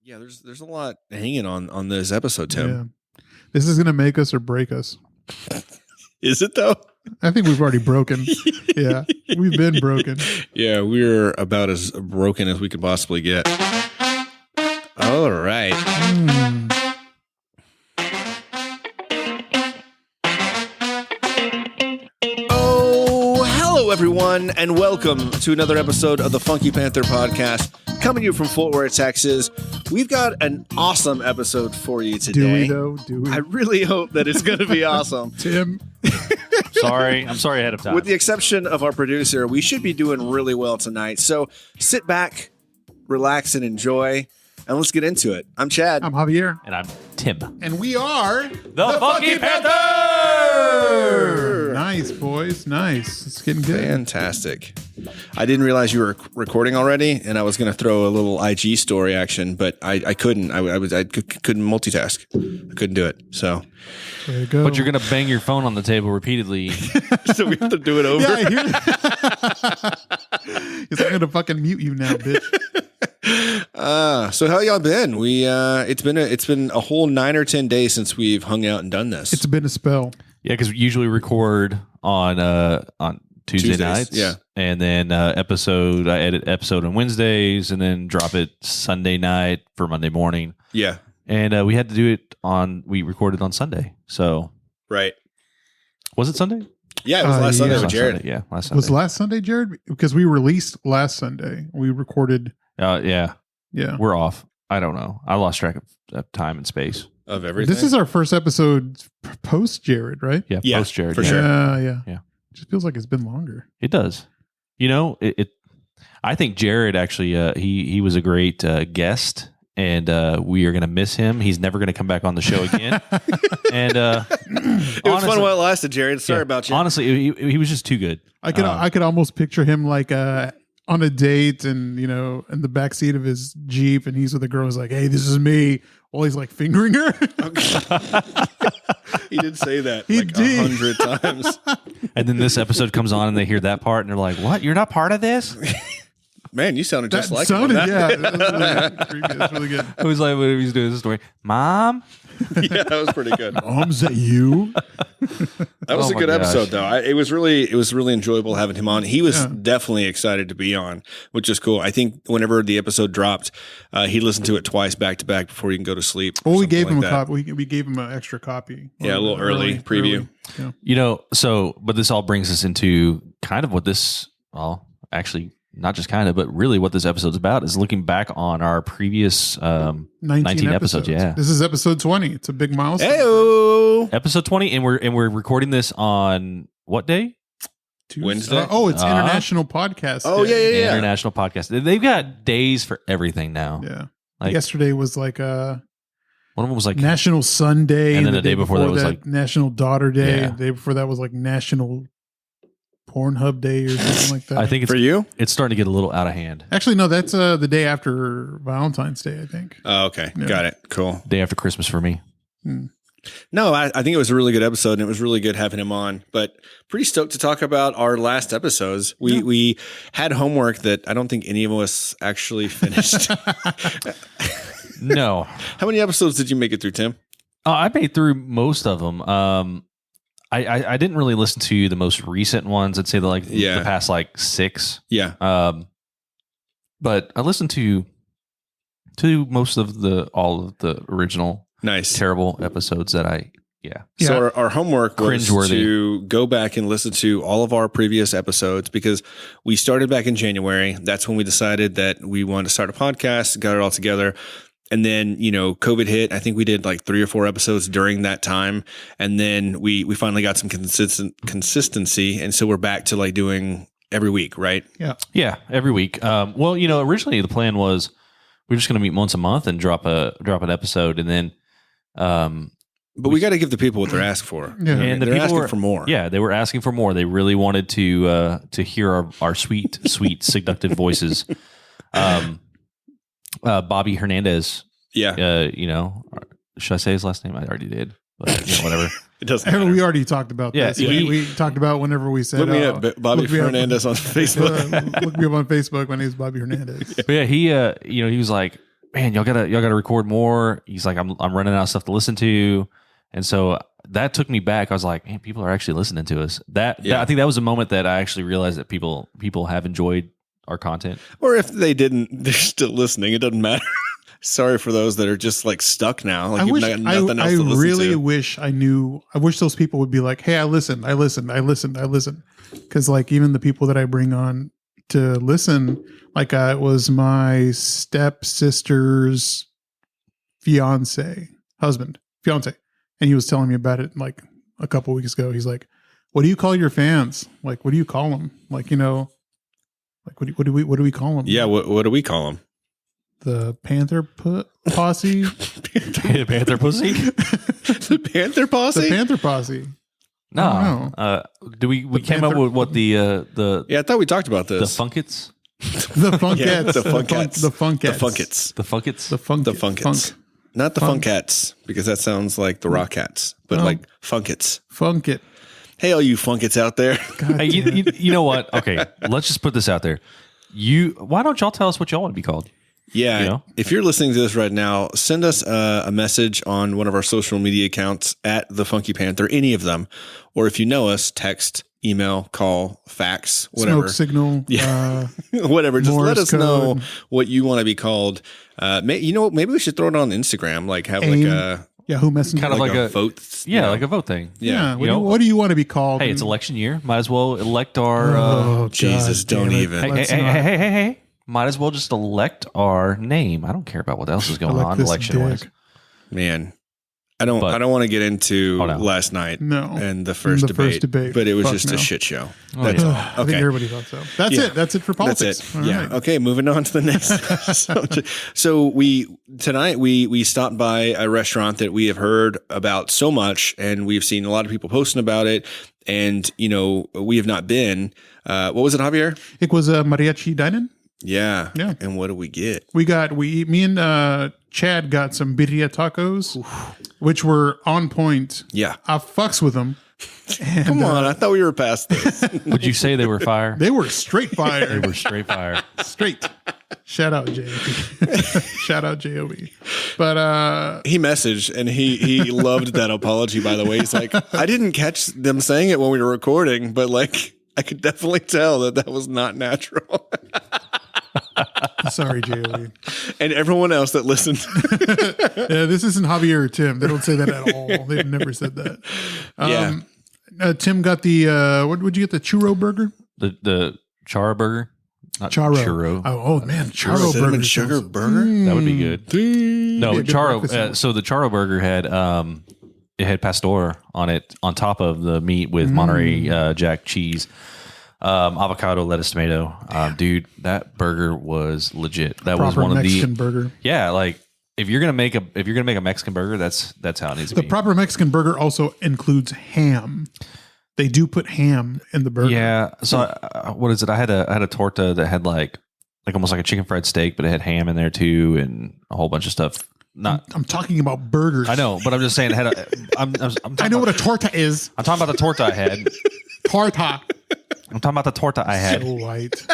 Yeah, there's a lot hanging on this episode, Tim. Yeah. This is going to make us or break us. Is it though? I think we've already broken. Yeah, we've been broken. Yeah, we're about as broken as we could possibly get. All right. Oh, hello everyone, and welcome to another episode of the Funky Panther podcast, coming to you from Fort Worth, Texas. We've got an awesome episode for you today. Do we though? Do we? I really hope that it's going to be awesome. Tim. I'm sorry ahead of time. With the exception of our producer, we should be doing really well tonight. So sit back, relax, and enjoy, and let's get into it. I'm Chad. I'm Javier. And I'm Tim. And we are The Funky Panther! Nice, boys. Nice. It's getting good. Fantastic. I didn't realize you were recording already, and I was going to throw a little IG story action, but I couldn't. I couldn't multitask. I couldn't do it. So There you go. But you're going to bang your phone on the table repeatedly. so we have to do it over. Yeah, I hear He's like, I'm going to fucking mute you now, bitch. So how y'all been? We it's been a whole 9 or 10 days since we've hung out and done this. It's been a spell. Yeah, because we usually record on Tuesday Tuesdays, nights. yeah. And then I edit episode on Wednesdays and then drop it Sunday night for Monday morning. Yeah. And we had to do it we recorded on Sunday. So Right. was it Sunday? Yeah, it was last Sunday yeah. with Jared. Sunday, yeah, last Sunday. Was last Sunday, Jared? Because we released last Sunday. We recorded. Yeah, Yeah. we're off. I don't know. I lost track of time and space. Of everything. This is our first episode post Jared, right? Yeah, Yeah, post Jared. for yeah. sure. Yeah. Yeah. It just feels like it's been longer. It does. You know, I think Jared actually, he was a great guest, and we are going to miss him. He's never going to come back on the show again. And it was fun while it lasted, Jared. Sorry about you. Honestly, he was just too good. I could almost picture him like on a date and, in the backseat of his Jeep, and he's with a girl who's like, hey, this is me. While he's like fingering her. He did say that He like did. 100 times. And then this episode comes on, and they hear that part, and they're like, "What? You're not part of this?" Man, you sounded just like sounded, him. yeah. That's really good. It was like when he was doing the story. Mom, Yeah, that was pretty good. Is that you? That was Oh a my good gosh. episode, though. It was really enjoyable having him on. He was definitely excited to be on, which is cool. I think whenever the episode dropped, he listened to it twice back to back before he can go to sleep. Well, we something gave him like a that. copy. We gave him an extra copy. Yeah, a little early preview. Yeah. but this all brings us into kind of what this, actually, not just kind of, but really what this episode's about is looking back on our previous 19 episodes. Yeah, This is episode 20. It's a big milestone. Heyo! episode 20, and we're recording this on what day? Tuesday. Wednesday? It's International Podcast Oh, Day. yeah. International Podcast. They've got days for everything now. Yeah. Like- Yesterday was like One of them was like National Sun Day. And then the day before that was like- National Daughter Day. Yeah. The day before that was like National Pornhub Day or something like that. I think For you? it's starting to get a little out of hand. Actually, no, that's the day after Valentine's Day, I think. Oh, okay. Yeah. Got it. Cool. Day after Christmas for me. No, I think it was a really good episode, and it was really good having him on. But pretty stoked to talk about our last episodes. We had homework that I don't think any of us actually finished. No, How many episodes did you make it through, Tim? I made through most of them. I didn't really listen to the most recent ones. I'd say the past 6. Yeah. But I listened to most of all of the original Nice. terrible episodes that I. Yeah. So our homework was Cringeworthy. to go back and listen to all of our previous episodes because we started back in January. That's when we decided that we wanted to start a podcast, got it all together. And then, COVID hit. I think we did like 3 or 4 episodes during that time. And then we finally got some consistency. And so we're back to like doing every week, right? Yeah. Every week. Well, originally the plan was we're just going to meet once a month and drop an episode, and then. But we got to give the people what they're asking for. Yeah. And the they're people asking were, for more. Yeah, they were asking for more. They really wanted to hear our sweet, sweet, seductive voices. Bobby Hernandez. Yeah. Should I say his last name? I already did, but whatever. It doesn't matter. We already talked about Yeah, this. We talked about whenever we said, Look me up, Bobby look me up. Fernandez on Facebook. Look me up on Facebook. My name is Bobby Hernandez. But yeah, he was like, man, y'all gotta record more. He's like, I'm running out of stuff to listen to. And so that took me back. I was like, man, people are actually listening to us. That I think that was a moment that I actually realized that people have enjoyed our content. Or if they didn't, they're still listening. It doesn't matter. Sorry for those that are just like stuck now. Like I wish, got nothing else I to listen really to. wish I knew. I wish those people would be like, hey, I listened. Because like even the people that I bring on to listen, like it was my stepsister's fiance, and he was telling me about it like a couple weeks ago. He's like, what do you call your fans? Like, what do you call them? Like, like what do we call them? Yeah, what do we call them? The Panther posse. Panther pussy. The Panther posse. The Panther posse. No, we came up with what the yeah, I thought we talked about this. The Funkets. The Funkettes. Yeah, the Funkettes. The Funkettes. The Funkets. The Funkets. The Funk. The Funkets. Not the Funkettes, because that sounds like the Rockettes, but like Funkets. Funk it. Hey, all you Funkets out there. Hey, you know what? Okay, let's just put this out there. Why don't y'all tell us what y'all want to be called? Yeah. You know? If you're listening to this right now, send us a message on one of our social media accounts at the Funky Panther, any of them. Or if you know us, text, email, call, fax, whatever. Smoke signal. Yeah. Whatever. Just let us Morse know code. what you want to be called. Maybe we should throw it on Instagram. Like have like a Yahoo Messenger. Kind of like a vote. like a vote thing. Yeah. What do you want to be called? Hey, it's election year. Might as well elect our. Oh, Jesus, God don't damn it. even. Let's not Hey. Might as well just elect our name. I don't care about what else is going elect on this election wise. dick. Man. I don't But- want to get into Oh, no. last night No. and the first debate, but it was Fuck just no. a shit show. Oh, That's yeah. all. I think Okay. everybody thought so. That's Yeah. it. That's it for politics. That's it. All Yeah. right. Okay. Moving on to the next subject. So tonight we stopped by a restaurant that we have heard about so much, and we've seen a lot of people posting about it, and we have not been. What was it, Javier? It was a mariachi dining. Yeah. Yeah. And what do we get? Me and Chad got some birria tacos, which were on point. Yeah. I fucks with them. And, Come on. I thought we were past this. Would you say they were fire? They were straight fire. They were straight fire. Straight. Shout out JOB. Shout out JOB. But He messaged and he loved that apology, by the way. He's like, I didn't catch them saying it when we were recording, but like, I could definitely tell that was not natural. sorry, JOB. And everyone else that listened. Yeah, this isn't Javier or Tim. They don't say that at all. They've never said that. Yeah. Tim got the what would you get? The churro burger? The Chara burger? Not Churro. Churro. Oh man, churro Cinnamon burger. sugar sounds- burger? That would be good. No, Be a good Charo. breakfast sandwich. So the Charo burger had it had pastor on it on top of the meat with Monterey Jack cheese, avocado, lettuce, tomato. Dude, that burger was legit. That was Proper one of Mexican the burger. yeah. Like if you're gonna make a Mexican burger, that's how it needs to The be. proper Mexican burger also includes ham. They do put ham in the burger. Yeah. So what is it? I had a torta that had like almost like a chicken fried steak, but it had ham in there too, and a whole bunch of stuff. I'm talking about burgers. I know, but I'm just saying it had a. I'm I know what a torta is. I'm talking about the torta I had. Torta. I'm talking about the torta I had. So white.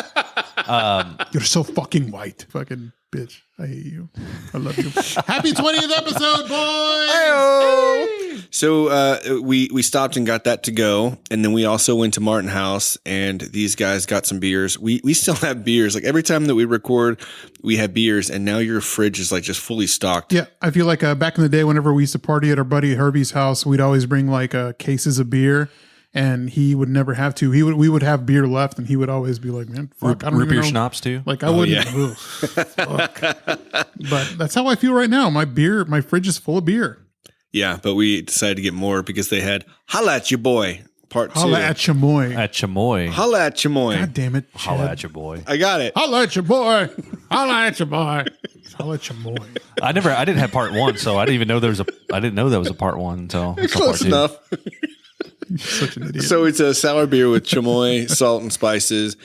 You're so fucking white. Fucking bitch. I hate you. I love you. Happy 20th episode, boys! So we stopped and got that to go, and then we also went to Martin House, and these guys got some beers. We still have beers. Like every time that we record, we have beers, and now your fridge is like just fully stocked. Yeah, I feel like back in the day, whenever we used to party at our buddy Herbie's house, we'd always bring like cases of beer, and he would never have to. We would have beer left, and he would always be like, "Man, fuck, I don't Root even beer know." schnapps too. Like I wouldn't. yeah. Ugh, fuck. But that's how I feel right now. My fridge is full of beer. Yeah, but we decided to get more because they had Holla at Your Boy Part 2. Holla at Chamoy. At Chamoy. Holla at Your Boy. God damn it. Holla Chad. at your boy. I got it. Holla at your boy. Holla at your boy. Holla at your boy. I didn't have part one, so I didn't even know I didn't know that was a part one until part Close two. enough. Such an idiot. So it's a sour beer with chamoy, salt, and spices.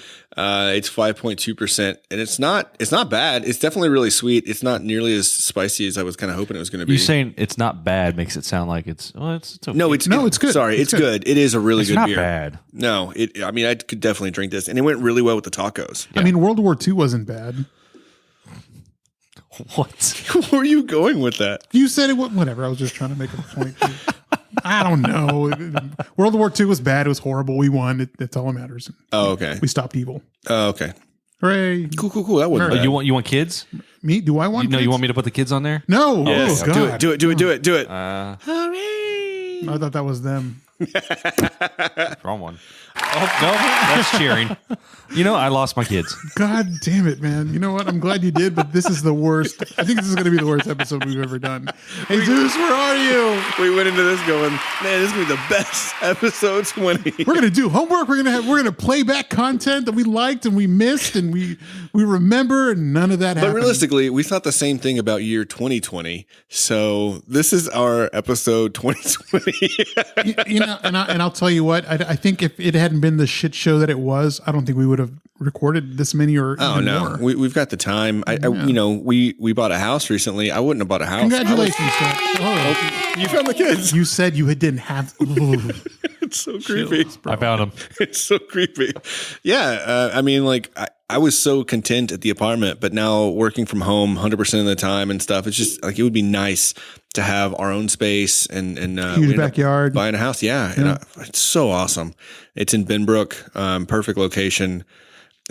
It's 5.2%, and it's not bad. It's definitely really sweet. It's not nearly as spicy as I was kind of hoping it was going to be. You saying it's not bad makes it sound like it's okay. No, it's good. Sorry, it's good. It is a really It's good not beer. bad. No, I mean, I could definitely drink this, and it went really well with the tacos. I mean, World War II wasn't bad. What? Where are you going with that? You said it. Whatever. I was just trying to make a point. I don't know. World War II was bad. It was horrible. We won. That's all that matters. Oh, okay. We stopped evil. Oh, okay. Hooray! Cool. That wasn't Oh, bad. You want kids? Me? Do I want? You kids? want me to put the kids on there? No. Yes. Oh God. Do it. I thought that was them. Wrong one. Oh no, that's cheering. I lost my kids. God damn it, man. You know what? I'm glad you did, but this is the worst. I think this is going to be the worst episode we've ever done. Hey, Zeus, where are you? We went into this going, man, this is gonna be the best episode 20. We're going to do homework. We're going to play back content that we liked and we missed and we remember, and none of that But happened. realistically, we thought the same thing about year 2020. So this is our episode 2020. and I'll tell you what, I think if it hadn't been the shit show that it was, I don't think we would have recorded this many or Oh even no, more. we've got the time. We bought a house recently. I wouldn't have bought a house. Congratulations, Scott. You found the kids. You said you didn't have. Ooh. It's so creepy. I found them. It's so creepy. Yeah, I mean, like I was so content at the apartment, but now working from home 100% of the time and stuff. It's just like it would be nice to have our own space and Huge we ended up backyard. buying a house. Yeah, and it's so awesome. It's in Benbrook, perfect location.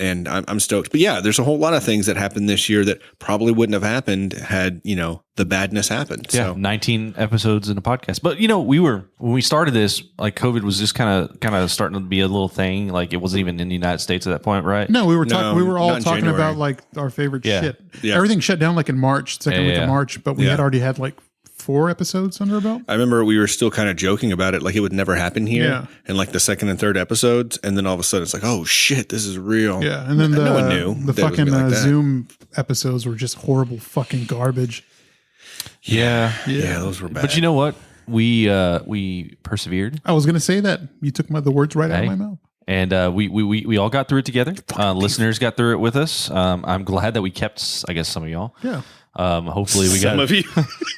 And I'm stoked. But yeah, there's a whole lot of things that happened this year that probably wouldn't have happened had, the badness happened. Yeah, So 19 episodes in a podcast. But when we started this, like COVID was just kind of starting to be a little thing. Like it wasn't even in the United States at that point, right? No, we were talking. No, We were all not in talking January. about like our favorite Yeah. shit. Yeah. Everything shut down like in March, second week Yeah. of March. But we Yeah. had already had like 4 episodes under our belt. I remember we were still kind of joking about it, like it would never happen here. Yeah. And like the second and third episodes. And then all of a sudden it's like, oh shit, this is real. Yeah, and then No one knew the that it was fucking gonna be like that. Zoom episodes were just horrible fucking garbage. Yeah. Yeah, those were bad. But you know what? We persevered. I was gonna say that you took the words right out of Hey. my mouth. And we all got through it together. Listeners got through it with us. I'm glad that we kept, I guess, some of y'all. Yeah. Hopefully we some got of you.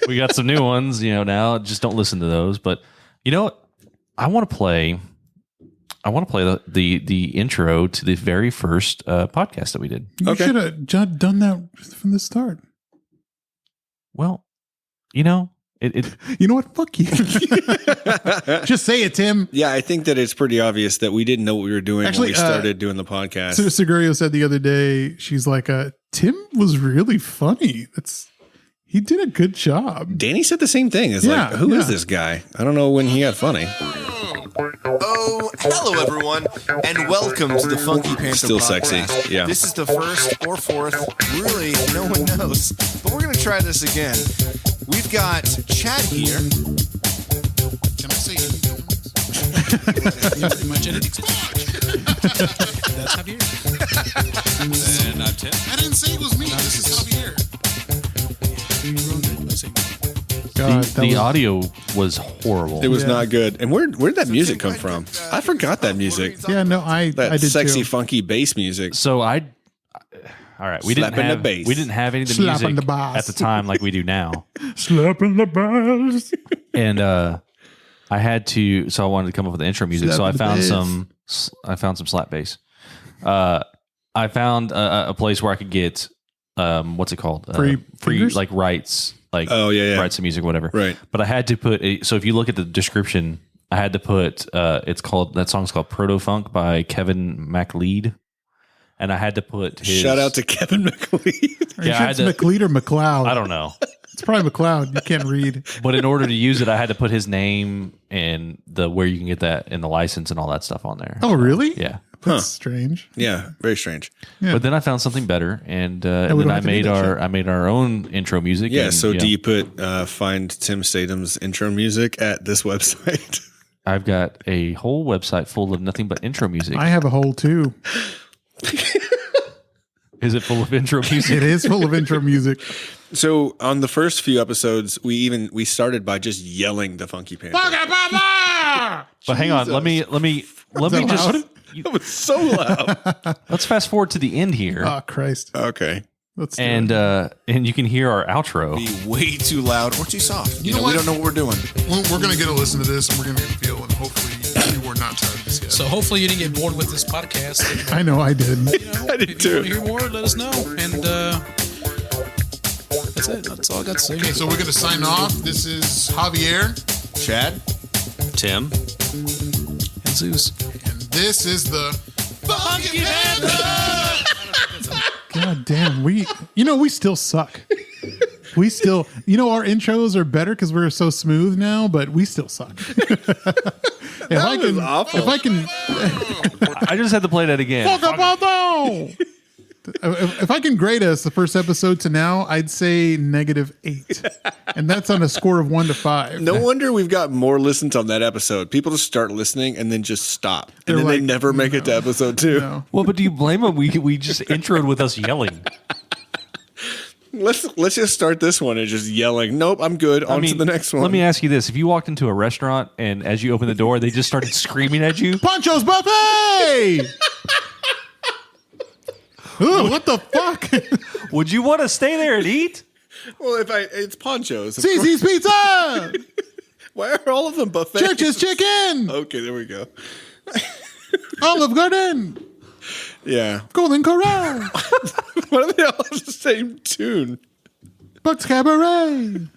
we got some new ones. Now just don't listen to those. But you know what? I want to play the intro to the very first podcast that we did. You Okay. should have done that from the start. Well, it You know what? Fuck you. Just say it, Tim. Yeah, I think that it's pretty obvious that we didn't know what we were doing Actually, when we started doing the podcast. So Segurio said the other day, she's like, Tim was really funny. He did a good job. Danny said the same thing. It's Yeah, like, who is yeah. this guy? I don't know when he got funny. Oh, hello everyone, and welcome to the Funky Panther Still podcast. sexy, yeah. This is the first or fourth, really, no one knows. But we're going to try this again. We've got Chad here. Can I say my genetics? That's Javier. And I'm Tim. I didn't say it was me. This is Javier. You wrote it. Let's see. God, that the was- audio was horrible. It was Yeah. not good. And where did that music come from? I forgot that music. Yeah, no, I That did sexy, too. funky bass music. So all right, we didn't Slapping the have bass. we didn't have any of the Slapping music the bass. at the time like we do now. Slapping the bass. And I had to, so I wanted to come up with the intro music. So I Slapping found the I found some slap bass. I found a place where I could get what's it called? Free fingers? like rights, like Oh, yeah, yeah. rights to music, whatever. Right. But I had to put so if you look at the description, I had to put that song's called Proto Funk by Kevin MacLeod. And I had to put his Shout out to Kevin McLeod. Are you Yeah, I sure had it's to- McLeod or McLeod? I don't know. It's probably McLeod. You can't read. But in order to use it, I had to put his name and where you can get that and the license and all that stuff on there. Oh, really? Yeah. That's strange. Yeah, very strange. Yeah. But then I found something better, and we then don't I have to do made that shit. I made our own intro music. Yeah, and, so do know, you put find Tim Stathem's intro music at this website? I've got a whole website full of nothing but intro music. I have a hole too. Is it full of intro music? It is full of intro music. So on the first few episodes, we started by just yelling the Funky Panther. But hang on, let me that just loud? That was so loud. let's fast forward to the end here, Oh, Christ. Okay. Let's do and it. you can hear our outro. Be way too loud or too soft. You know know, we what? don't know what we're doing. We're going to get a listen to this and we're going to get a feel, and hopefully you were not tired of this yet. So hopefully you didn't get bored with this podcast. I know I did. I did If you too. want to hear more, let us know. And it. That's all I got to say. Okay, so we're going to sign off. This is Javier. Chad? Tim. And Zeus. And this is the Funky Panther! God damn, we still suck. We still, our intros are better because we're so smooth now, but we still suck. If I can, I just had to play that again. if I can grade us the first episode to now, I'd say -8, and that's on a score of 1 to 5. No wonder we've got more listens on that episode. People just start listening and then just stop, and They're then they like, never make it to episode 2. No. Well, but do you blame them? We just introed with us yelling. Let's just start this one and just yelling. Nope, I'm good. On to the next one. Let me ask you this: if you walked into a restaurant and as you open the door, they just started screaming at you, Pancho's buffet. Ooh, what the fuck? would you want to stay there and eat? Well, it's Ponchos. of course. CC's Pizza. Why are all of them buffets? Church's Chicken. Okay, there we go. Olive Garden. Yeah. Golden Corral. Why do they all have the same tune? Buck's Cabaret.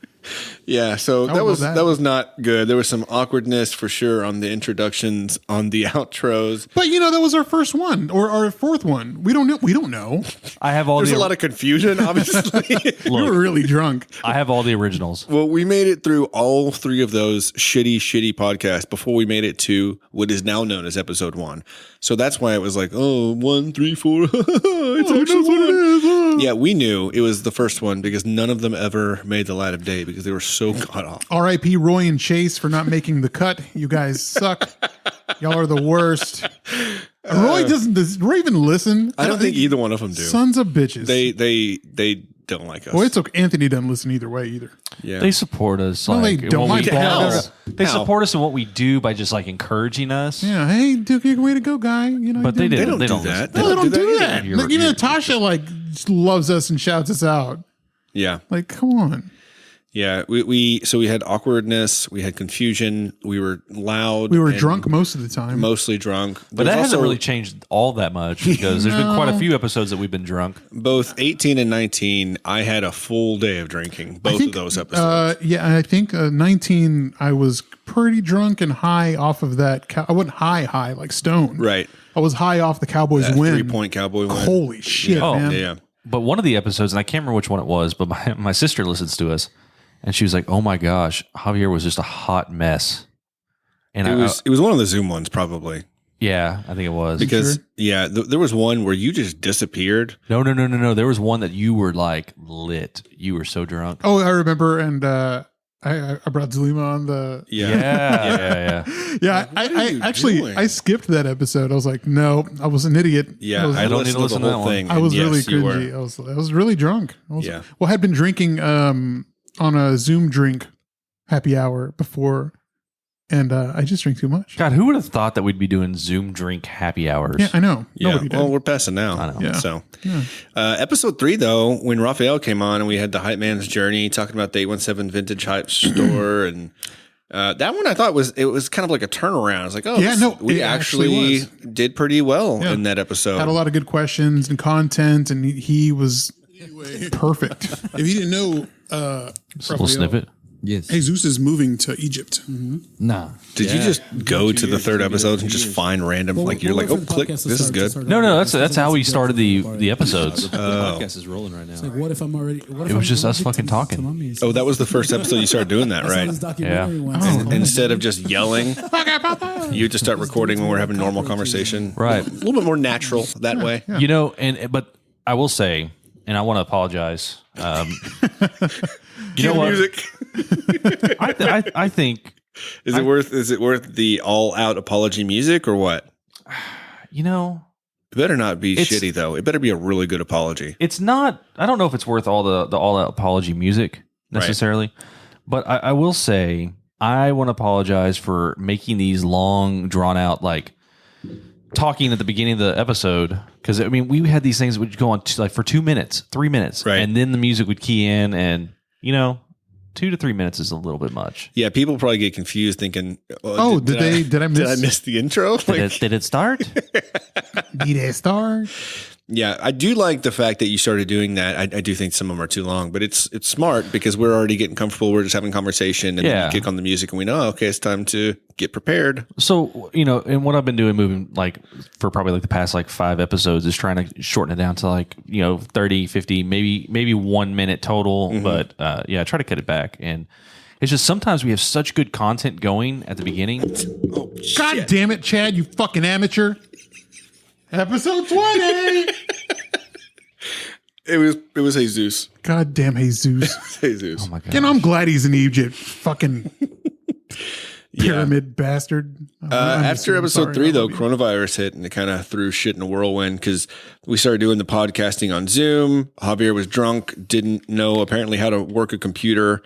Yeah, so I that would was love that. that. Was not good. There was some awkwardness for sure on the introductions, on the outros. But that was our first one or our fourth one. We don't know. We don't know. I have all There's the. a lot of confusion, obviously. We were really drunk. I have all the originals. Well, we made it through all 3 of those shitty podcasts before we made it to what is now known as episode 1. So that's why it was like, 1, 3, 4. It's actually 1. Yeah, we knew it was the first one because none of them ever made the light of day because they were so cut off. R.I.P. Roy and Chase for not making the cut. You guys suck. Y'all are the worst. Does Roy even listen? I don't think either one of them do. Sons of bitches. They don't like us. Well, it's okay. Anthony doesn't listen either way either. Yeah. They support us. No, like, they in don't. what we Like hell. do. They How? support us in what we do by just like encouraging us. Yeah. Hey, Duke, way to go, guy. But they They don't. don't do listen. that. No, they don't do that. You're- Like, even you're- Natasha just loves us and shouts us out. Yeah. Like, come on. Yeah. We had awkwardness. We had confusion. We were loud. We were and drunk most of the time. Mostly drunk. But that hasn't really changed all that much because there's been quite a few episodes that we've been drunk. Both 18 and 19, I had a full day of drinking. Both of those episodes. Yeah, I think 19, I was pretty drunk and high off of that. I wasn't high like stoned. Right. I was high off the Cowboys That win. 3-point Cowboy win. Holy shit, Oh, man. Yeah. But one of the episodes, and I can't remember which one it was, but my sister listens to us, and she was like, "Oh my gosh, Javier was just a hot mess." And It was one of the Zoom ones, probably. yeah, I think it was Because, there was one where you just disappeared. No. There was one that you were like lit. You were so drunk. Oh, I remember. And I brought Zulima on the. Yeah. Yeah, What are you I actually doing? I skipped that episode. I was like, no, I was an idiot. Yeah. I don't listened need to listen to the that whole one. thing. was and really yes, you were. cringy. I was really drunk. Yeah. Well, I had been drinking on a Zoom drink happy hour before, and I just drank too much. God, who would have thought that we'd be doing Zoom drink happy hours? Yeah, I know. Yeah. Nobody did. Well, we're passing now. I know. Yeah. So, Yeah. episode 3, though, when Raphael came on and we had the Hype Man's Journey talking about the 817 Vintage Hype Store and that one I thought it was kind of like a turnaround. I was like, we it actually was. did pretty well Yeah. in that episode. Had a lot of good questions and content, and he was perfect. If you didn't know, Just a little snippet. Yes. Jesus is moving to Egypt. Nah. Did you just go to the third episode and just find random, you're like, oh, click, this is good. No, that's how we started the episodes. The podcast is rolling right now. Like, what if I'm already? What if It was I'm just us addicted fucking talking. to mummies? Oh, that was the first episode you started doing that, I saw right? this documentary Yeah. once. Instead of just yelling, you just start recording when we're having normal conversation. Right. A little bit more natural that way. You know, but I will say, and I want to apologize. You know what? Music. I think Is it worth the all out apology music or what? you know. It better not be It's- shitty though. It better be a really good apology. It's not. I don't know if it's worth all the all out apology music necessarily, but I will say I want to apologize for making these long, drawn out talking at the beginning of the episode because I mean we had these things that would go on for 2 minutes, 3 minutes, Right. and then the music would key in, and 2 to 3 minutes is a little bit much. Yeah, people probably get confused thinking, Did I miss? Did I miss the intro? Did it start? Did it start? Yeah, I do like the fact that you started doing that. I do think some of them are too long, but it's smart because we're already getting comfortable. We're just having conversation, and then you kick on the music, and we know, okay, it's time to get prepared. So, and what I've been doing, moving like for probably like the past like 5 episodes, is trying to shorten it down to like 30, 50, maybe 1 minute total. But I try to cut it back, and it's just sometimes we have such good content going at the beginning. Oh, God damn it, Chad! You fucking amateur. Episode 20. It was Jesus. God damn Jesus. Jesus. Oh my god! And I'm glad he's in Egypt. Fucking pyramid bastard. After episode 3, though, coronavirus hit and it kind of threw shit in a whirlwind because we started doing the podcasting on Zoom. Javier was drunk, didn't know apparently how to work a computer.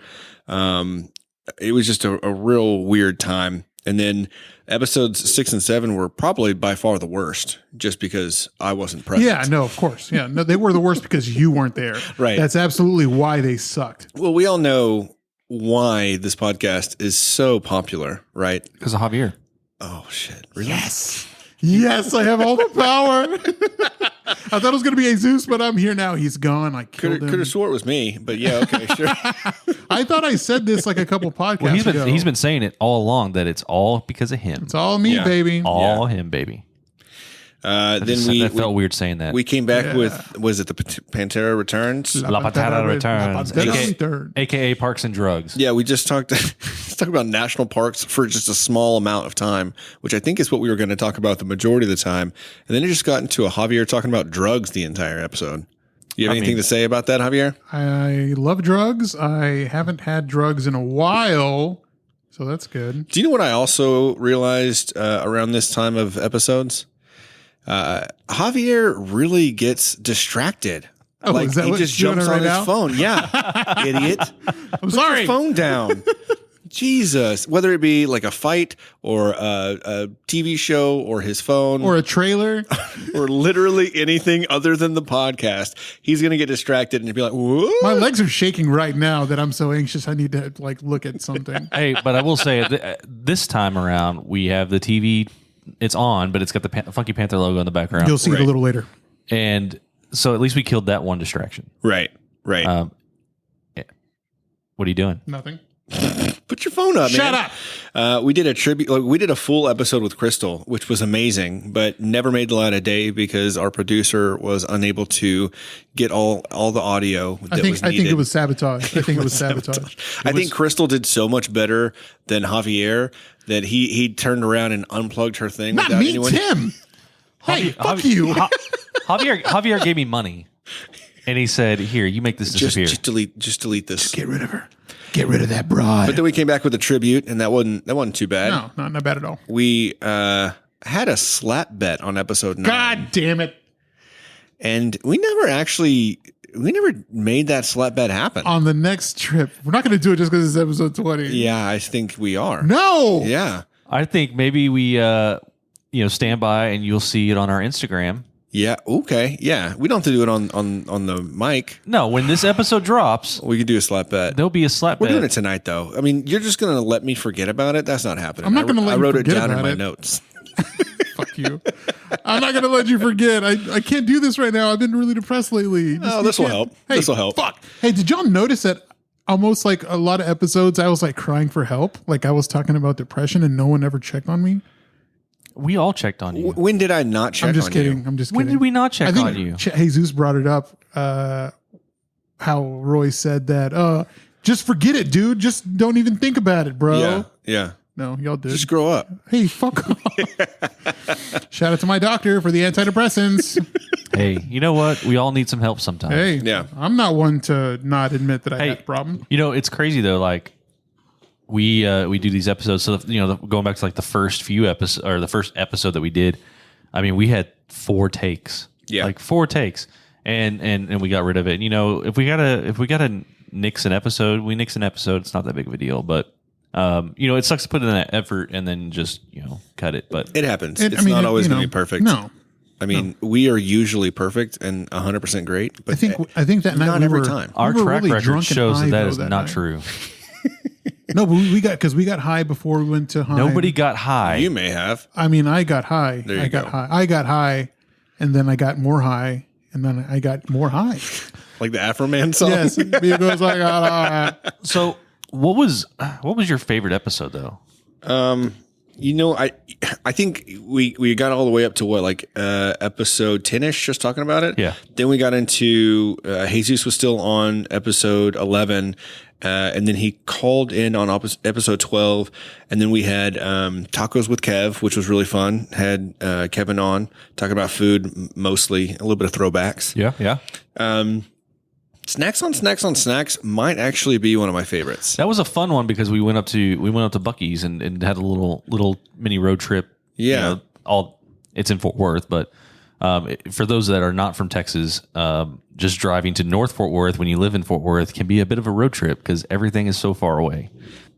It was just a real weird time. And then episodes 6 and 7 were probably by far the worst just because I wasn't present. Yeah, no, of course. Yeah, no, they were the worst because you weren't there. Right. That's absolutely why they sucked. Well, we all know why this podcast is so popular, right? Because of Javier. Oh, shit. Really? Yes, I have all the power. I thought it was going to be Jesus, but I'm here now. He's gone. I killed him. Could have swore it was me, but yeah, okay, sure. I thought I said this like a couple podcasts ago. He's been saying it all along that it's all because of him. It's all me, baby. All him, baby. Then That felt weird saying that. we came back with, was it the Pantera Returns? La Patata Returns, Returns. aka Parks and Drugs. Yeah, we just talked about national parks for just a small amount of time, which I think is what we were going to talk about the majority of the time. And then it just got into a Javier talking about drugs the entire episode. You have anything to say about that, Javier? I love drugs. I haven't had drugs in a while, so that's good. Do you know what I also realized around this time of episodes? Javier really gets distracted. Oh, is that he what just you're doing jumps right on his now? phone. Yeah, idiot. I'm sorry. Put your phone down. Jesus. Whether it be like a fight or a TV show or his phone Or a trailer. or literally anything other than the podcast, he's going to get distracted and be like, whoa. My legs are shaking right now that I'm so anxious. I need to like look at something. Hey, but I will say this time around we have the TV. It's on, but it's got the Funky Panther logo in the background. You'll see it a little later. And so at least we killed that one distraction. Right. Yeah. What are you doing? Nothing. Put your phone up, Shut man. up. We did a tribute. Like, we did a full episode with Crystal, which was amazing, but never made the light of day because our producer was unable to get all the audio that was needed. I think it was sabotage. I think it was sabotage. I think Crystal did so much better than Javier that he turned around and unplugged her thing. Not without me, anyone. Tim. Hey, fuck you. Javier gave me money, and he said, "Here, you make this disappear." Just delete this. Get rid of her. Get rid of that broad. But then we came back with a tribute, and that wasn't too bad. No, not bad at all. We had a slap bet on episode 9. God damn it. And we never made that slap bet happen. On the next trip. We're not going to do it just because it's episode 20. Yeah, I think we are. No. Yeah. I think maybe we, stand by and you'll see it on our Instagram. Yeah. Okay. Yeah. We don't have to do it on the mic. No, when this episode drops, We could do a slap bet. there'll be a slap We're bet. doing it tonight, though. I mean, you're just going to let me forget about it? That's not happening. I'm not gonna let I you wrote it forget down in about my it. notes. Fuck you. I'm not going to let you forget. I can't do this right now. I've been really depressed lately. Oh, this will help. Hey, This will help. Fuck. Hey, did y'all notice that almost like a lot of episodes I was like crying for help? Like I was talking about depression and no one ever checked on me? We all checked on you. When did I not check I'm just on kidding. you? I'm just When kidding. did we not check I think on you? Jesus brought it up. How Roy said that. Just forget it, dude. Just don't even think about it, bro. Yeah. Yeah. No, y'all did. Just grow up. Hey, fuck off. Shout out to my doctor for the antidepressants. Hey, you know what? We all need some help sometimes. Hey, Yeah. I'm not one to not admit that I Hey. had a problem. It's crazy though. Like we do these episodes. So going back to like the first few episodes or the first episode that we did. I mean, we had 4 takes. Yeah. like 4 takes, and we got rid of it. And, if we gotta nix an episode, we nix an episode. It's not that big of a deal, but. It sucks to put in that effort and then just, cut it. But It happens. It's not always going to be perfect. No, I mean, we are usually perfect and 100% great. But I think that night not we every were, time. our we were track really record drunk and shows high, that though, is not night. true. No, but we got high before we went to high. Nobody got high. You may have. I mean, I got high. There you I got go. high. I got high, and then I got more high, and then I got more high. Like the Afro Man song. Yes, it goes like So what was your favorite episode though? I think we got all the way up to what, like episode 10ish, just talking about it. Yeah. Then we got into Jesus was still on episode 11, and then he called in on episode 12, and then we had Tacos with Kev, which was really fun. Had Kevin on talking about food, mostly a little bit of throwbacks. Yeah. Snacks on Snacks might actually be one of my favorites. That was a fun one because we went up to Buc-ee's and had a little mini road trip. Yeah. It's in Fort Worth, but for those that are not from Texas, just driving to North Fort Worth when you live in Fort Worth can be a bit of a road trip because everything is so far away.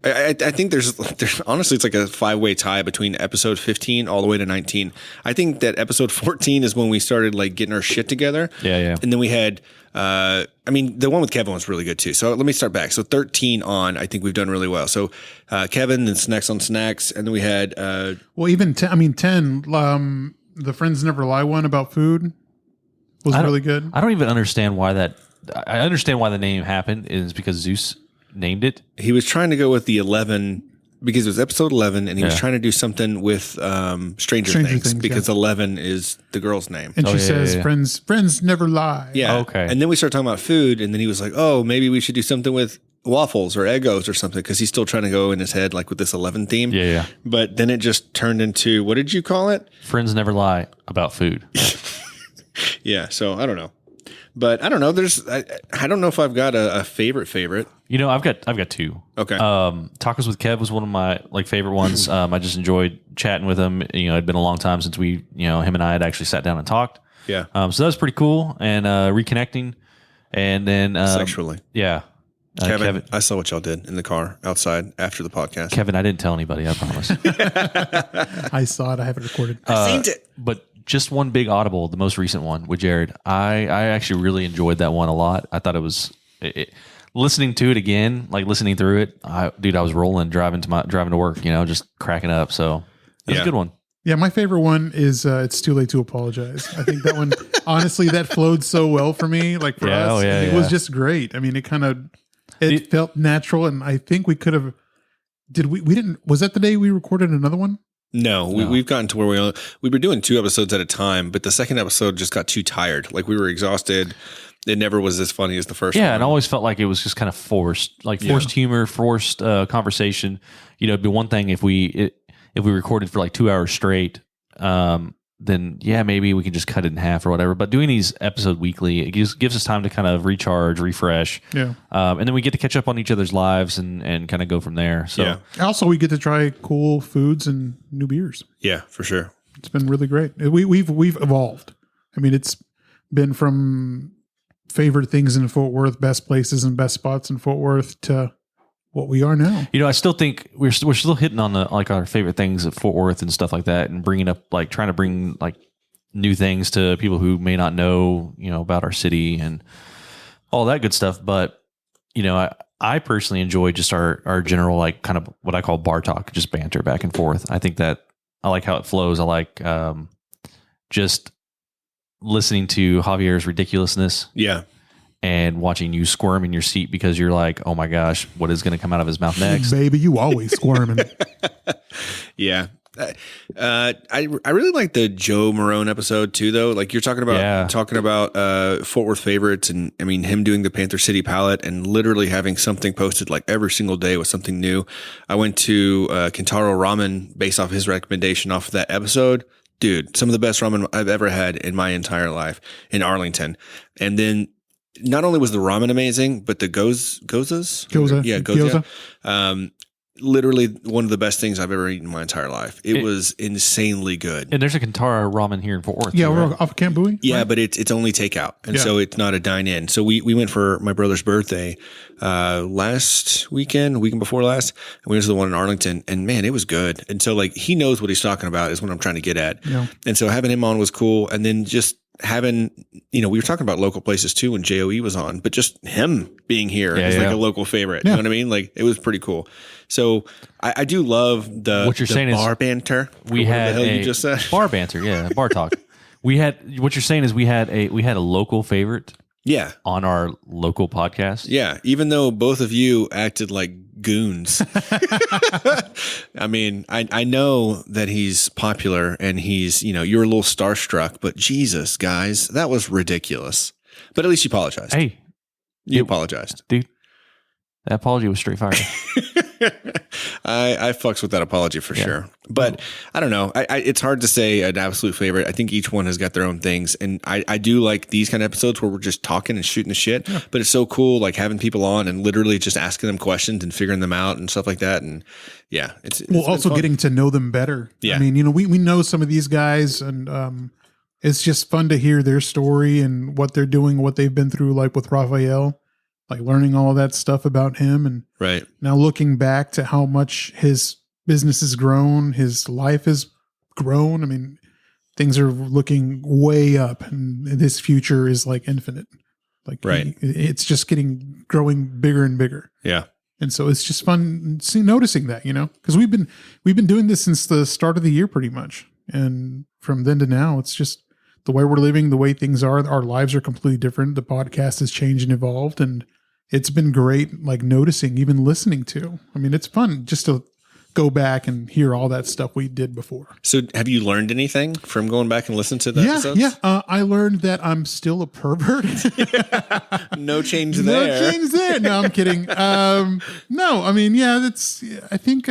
I think there's honestly, it's like a 5-way tie between episode 15 all the way to 19. I think that episode 14 is when we started like getting our shit together. Yeah. And then we had, the one with Kevin was really good too. So let me start back. So 13 on, I think we've done really well. So Kevin and Snacks on Snacks. And then we had, even 10, the Friends Never Lie one about food was really good. I don't even understand why that. I understand why the name happened is because Zeus named it. He was trying to go with the 11 because it was episode 11 and he was trying to do something with Stranger Things because 11 is the girl's name. And she says, Friends never lie. Yeah. Okay. And then we started talking about food and then he was like, oh, maybe we should do something with waffles or Eggos or something because he's still trying to go in his head like with this 11 theme. Yeah. But then it just turned into, what did you call it? Friends never lie about food. Yeah. So I don't know. But I don't know. I don't know if I've got a favorite. You know, I've got two. Okay. Tacos with Kev was one of my favorite ones. I just enjoyed chatting with him. You know, it'd been a long time since him and I had actually sat down and talked. Yeah. So that was pretty cool and reconnecting. And then sexually. Yeah. Kevin, I saw what y'all did in the car outside after the podcast. Kevin, I didn't tell anybody, I promise. I saw it. I have it recorded. I seen it. But just one big audible, the most recent one with Jared. I actually really enjoyed that one a lot. I thought it was listening to it again, like listening through it. I was rolling driving to work, just cracking up. So it was a good one. Yeah, my favorite one is It's Too Late to Apologize. I think that one, honestly, that flowed so well for me. Like for us, it was just great. I mean, it felt natural, and I think we could have. We didn't? Was that the day we recorded another one? No, we've gotten to where we were doing 2 episodes at a time, but the second episode just got too tired. Like we were exhausted. It never was as funny as the first one. Yeah, and I always felt like it was just kind of forced humor, forced conversation. It'd be one thing if we recorded for like 2 hours straight, then maybe we can just cut it in half or whatever. But doing these episode weekly, it gives us time to kind of recharge, refresh. Yeah. And then we get to catch up on each other's lives and kind of go from there. So Also, we get to try cool foods and new beers. Yeah, for sure. It's been really great. We've evolved. I mean, it's been from favorite things in Fort Worth, best places and best spots in Fort Worth to what we are now. I still think we're still hitting on our favorite things at Fort Worth and stuff like that, and bringing up trying to bring new things to people who may not know about our city and all that good stuff. But I personally enjoy just our general kind of what I call bar talk, just banter back and forth. I think that I like how it flows. I like just listening to Javier's ridiculousness. Yeah. And watching you squirm in your seat because you're like, oh my gosh, what is going to come out of his mouth next? Baby, you always squirming. Yeah. I really like the Joe Marone episode too, though. Like you're talking about Fort Worth favorites, and I mean him doing the Panther City palette and literally having something posted like every single day with something new. I went to Kintaro Ramen based off his recommendation off of that episode. Dude, some of the best ramen I've ever had in my entire life in Arlington. And then not only was the ramen amazing, but the gyoza. Yeah, gyoza. Literally one of the best things I've ever eaten in my entire life. It was insanely good. And there's a Kintara ramen here in Fort Worth. Yeah, we're off of Camp Bowie. Yeah, right? but it's only takeout. And so it's not a dine-in. So we went for my brother's birthday last weekend before last. And we went to the one in Arlington. And man, it was good. And so he knows what he's talking about is what I'm trying to get at. Yeah. And so having him on was cool. And then just having, we were talking about local places too when JOE was on, but just him being here is a local favorite. You know what I mean? It was pretty cool. So I do love what you're saying bar banter. We had you just said. Bar banter, bar talk. We had what you're saying is we had a local favorite Yeah. on our local podcast. Yeah. Even though both of you acted like goons. I mean, I know that he's popular and he's, you're a little starstruck, but Jesus, guys, that was ridiculous. But at least you apologized. Hey, you apologized. dude. That apology was straight fire. I fucks with that apology for sure. But I don't know. It's hard to say an absolute favorite. I think each one has got their own things. And I do like these kind of episodes where we're just talking and shooting the shit. Yeah. But it's so cool, like having people on and literally just asking them questions and figuring them out and stuff like that. And yeah, it's also fun. Getting to know them better. Yeah. I mean, we know some of these guys and it's just fun to hear their story and what they're doing, what they've been through, like with Raphael. Like learning all that stuff about him and right now looking back to how much his business has grown, his life has grown. I mean, things are looking way up and his future is like infinite. Like right. It's just growing bigger and bigger. Yeah. And so it's just fun noticing that, because we've been doing this since the start of the year pretty much. And from then to now, it's just the way we're living, the way things are, our lives are completely different. The podcast has changed and evolved and it's been great, like noticing, even listening to. I mean, it's fun just to go back and hear all that stuff we did before. So have you learned anything from going back and listening to the episodes? Yeah. I learned that I'm still a pervert. No change there. No change there. No, I'm kidding. No, I mean, I think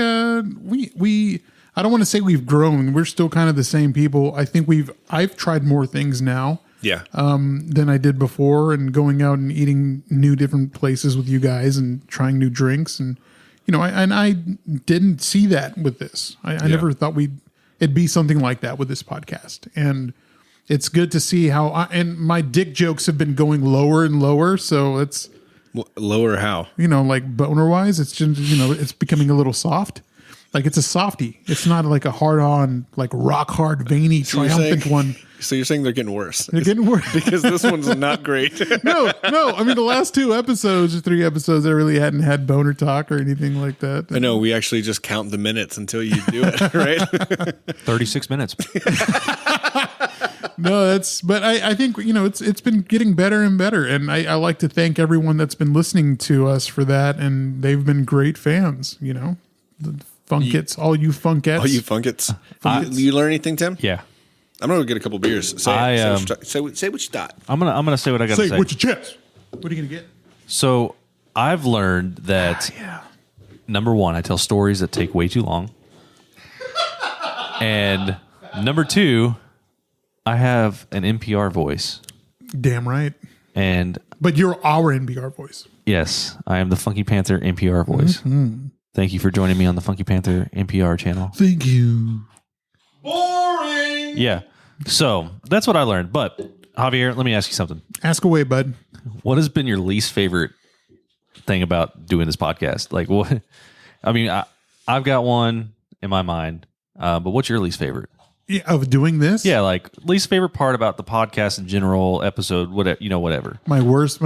we I don't want to say we've grown. We're still kind of the same people. I think I've tried more things now. Yeah. Than I did before, and going out and eating new different places with you guys and trying new drinks. And, I didn't see that with this. I never thought it'd be something like that with this podcast. And it's good to see how, and my dick jokes have been going lower and lower. So it's lower how, like boner wise, it's just, it's becoming a little soft. Like it's a softie. It's not like a hard on, like rock hard, veiny, triumphant one. So you're saying they're getting worse? They're getting worse because this one's not great. No. I mean, the last 2 episodes or 3 episodes, I really hadn't had boner talk or anything like that. I know. We actually just count the minutes until you do it, right? 36 minutes. No, but I think, it's been getting better and better. And I like to thank everyone that's been listening to us for that. And they've been great fans, the Funkets, all you Funkettes. All you Funkets. You learn anything, Tim? Yeah. I'm gonna go get a couple beers. Say what you thought. I'm gonna say what I gotta say. Say what your chest. What are you gonna get? So I've learned that number one, I tell stories that take way too long, and number 2, I have an NPR voice. Damn right. But you're our NPR voice. Yes, I am the Funky Panther NPR voice. Mm-hmm. Thank you for joining me on the Funky Panther NPR channel. Thank you. Boring. Yeah. So that's what I learned. But Javier, let me ask you something. Ask away, bud. What has been your least favorite thing about doing this podcast? Like what? I mean, I've got one in my mind, but what's your least favorite? Yeah, of doing this? Yeah, like least favorite part about the podcast in general, episode, whatever. My least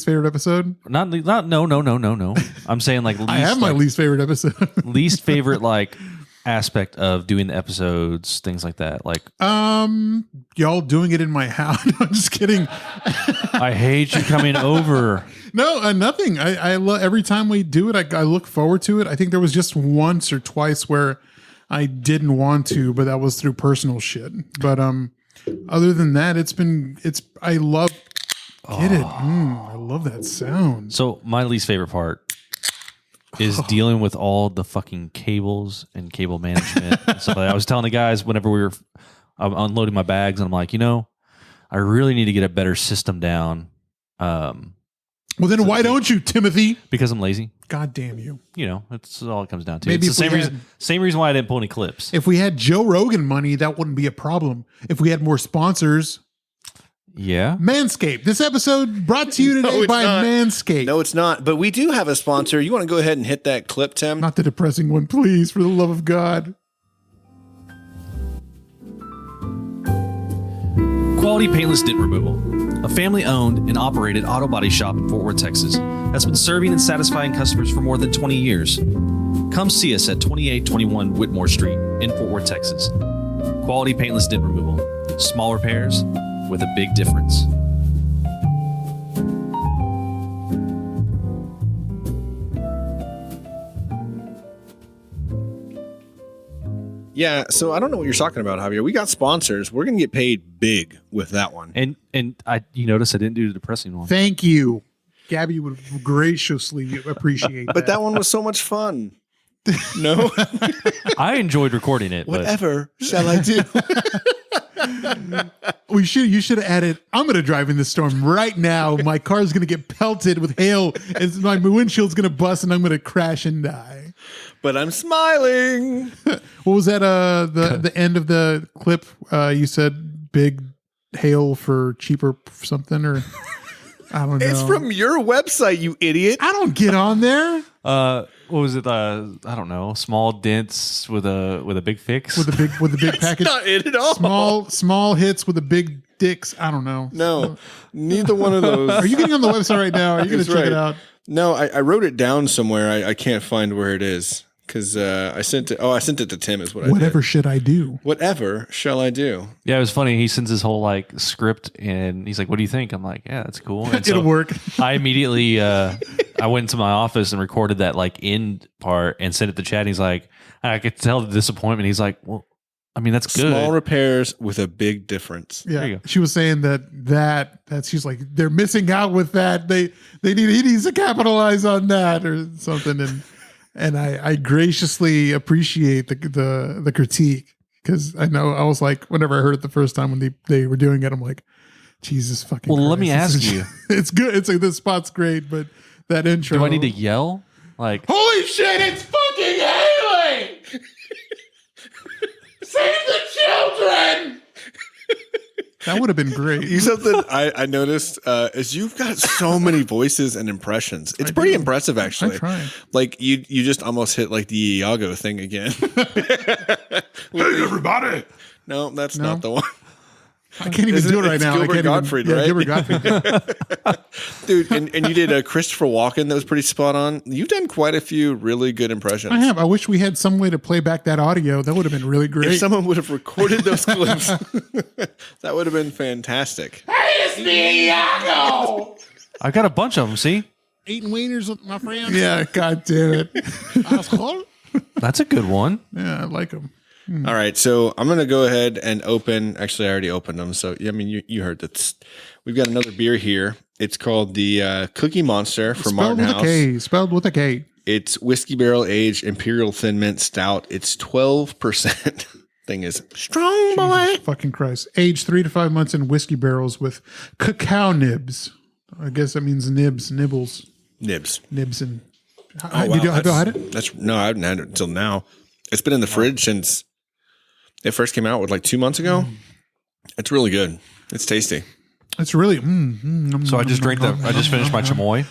favorite episode? Not no. I'm saying like least, I have my least favorite episode. Least favorite like aspect of doing the episodes, things like that. Like y'all doing it in my house. No, I'm just kidding. I hate you coming over. No, nothing. I love every time we do it. I look forward to it. I think there was just once or twice where I didn't want to, but that was through personal shit. But other than that, I love it. I love that sound. So my least favorite part is dealing with all the fucking cables and cable management and stuff like that. I was telling the guys whenever I'm unloading my bags, and I'm like, I really need to get a better system down. Well, then why don't you, Timothy? Because I'm lazy. God damn you. That's all it comes down to. Maybe it's the same reason why I didn't pull any clips. If we had Joe Rogan money, that wouldn't be a problem. If we had more sponsors. Yeah. Manscaped. This episode brought to you today by Manscaped. No, it's not. But we do have a sponsor. You want to go ahead and hit that clip, Tim? Not the depressing one, please, for the love of God. Quality Paintless Dent Removal, a family-owned and operated auto body shop in Fort Worth, Texas, that's been serving and satisfying customers for more than 20 years. Come see us at 2821 Whitmore Street in Fort Worth, Texas. Quality Paintless Dent Removal. Small repairs with a big difference. Yeah, so I don't know what you're talking about, Javier. We got sponsors. We're going to get paid big with that one. And you notice I didn't do the depressing one. Thank you. Gabby would graciously appreciate that. But that one was so much fun. No? I enjoyed recording it. Whatever shall I do? You should have added, I'm going to drive in the storm right now. My car's going to get pelted with hail and my windshield's going to bust and I'm going to crash and die. But I'm smiling. What was that? The end of the clip, you said big hail for cheaper something, or I don't know. It's from your website, you idiot. I don't get on there. What was it? I don't know. Small dents with a big fix. With a big package. Not it at all. Small hits with a big dicks. I don't know. No, neither one of those. Are you getting on the website right now? Are you going to check it out? No, I wrote it down somewhere. I can't find where it is because I sent it. Oh, I sent it to Tim. Is what I did. Whatever should I do? Whatever shall I do? Yeah, it was funny. He sends his whole like script and he's like, "What do you think?" I'm like, "Yeah, that's cool." And It'll work. I immediately I went into my office and recorded that like end part and sent it to Chad. And he's like, I could tell the disappointment. He's like, "Well, I mean, that's good." Small repairs with a big difference. There Yeah, you go. she was saying that she's like they're missing out with that. He needs to capitalize on that or something. And I graciously appreciate the critique because I know I was like whenever I heard it the first time when they were doing it, I'm like, Jesus fucking. Well, Christ. let me ask you. It's good. It's like the spot's great, but that intro. Do I need to yell? Like, Holy shit! It's fucking hailing! Save the children! That would have been great. You something I noticed is you've got so many voices and impressions. It's pretty impressive, actually. I tried. Like you just almost hit like the Iago thing again. Hey, everybody. No, that's not the one. I can't even do it right it's now. Gilbert Gottfried, right? Gilbert Gottfried. Dude, and you did a Christopher Walken that was pretty spot on. You've done quite a few really good impressions. I have. I wish we had some way to play back that audio. That would have been really great. If someone would have recorded those clips, that would have been fantastic. Hey, it's me, Iago! I got a bunch of them. See, Eating wieners with my friends. Yeah, god damn it. Asshole. that's a good one. Yeah, I like them. All right, so I'm going to go ahead and open. Actually, I already opened them. So, I mean, you heard that. We've got another beer here. It's called the Cookie Monster from Martin House. Spelled with a K. It's whiskey barrel aged Imperial Thin Mint Stout. It's 12%. Thing is strong, boy. Jesus fucking Christ. Aged 3 to 5 months in whiskey barrels with cacao nibs. I guess that means nibbles. Nibs. Nibs and. Oh, Have wow, you had it? No, I haven't had it until now. It's been in the fridge since it first came out, with like 2 months ago. It's really good. It's tasty. It's really. So I just I just finished my chamoy.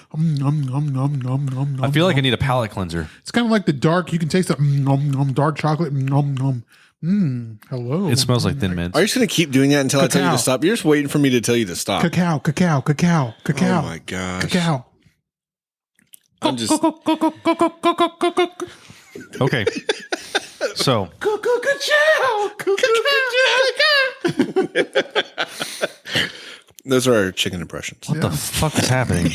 I feel like I need a palate cleanser. It's kind of like the dark. You can taste the dark chocolate. Hello. It smells like Thin Mints. Are you just going to keep doing that until I tell you Cacao. to stop? You're just waiting for me to tell you to stop. Cacao. Oh my gosh. Cacao. I'm just. Okay. So Those are our chicken impressions. what the fuck is happening?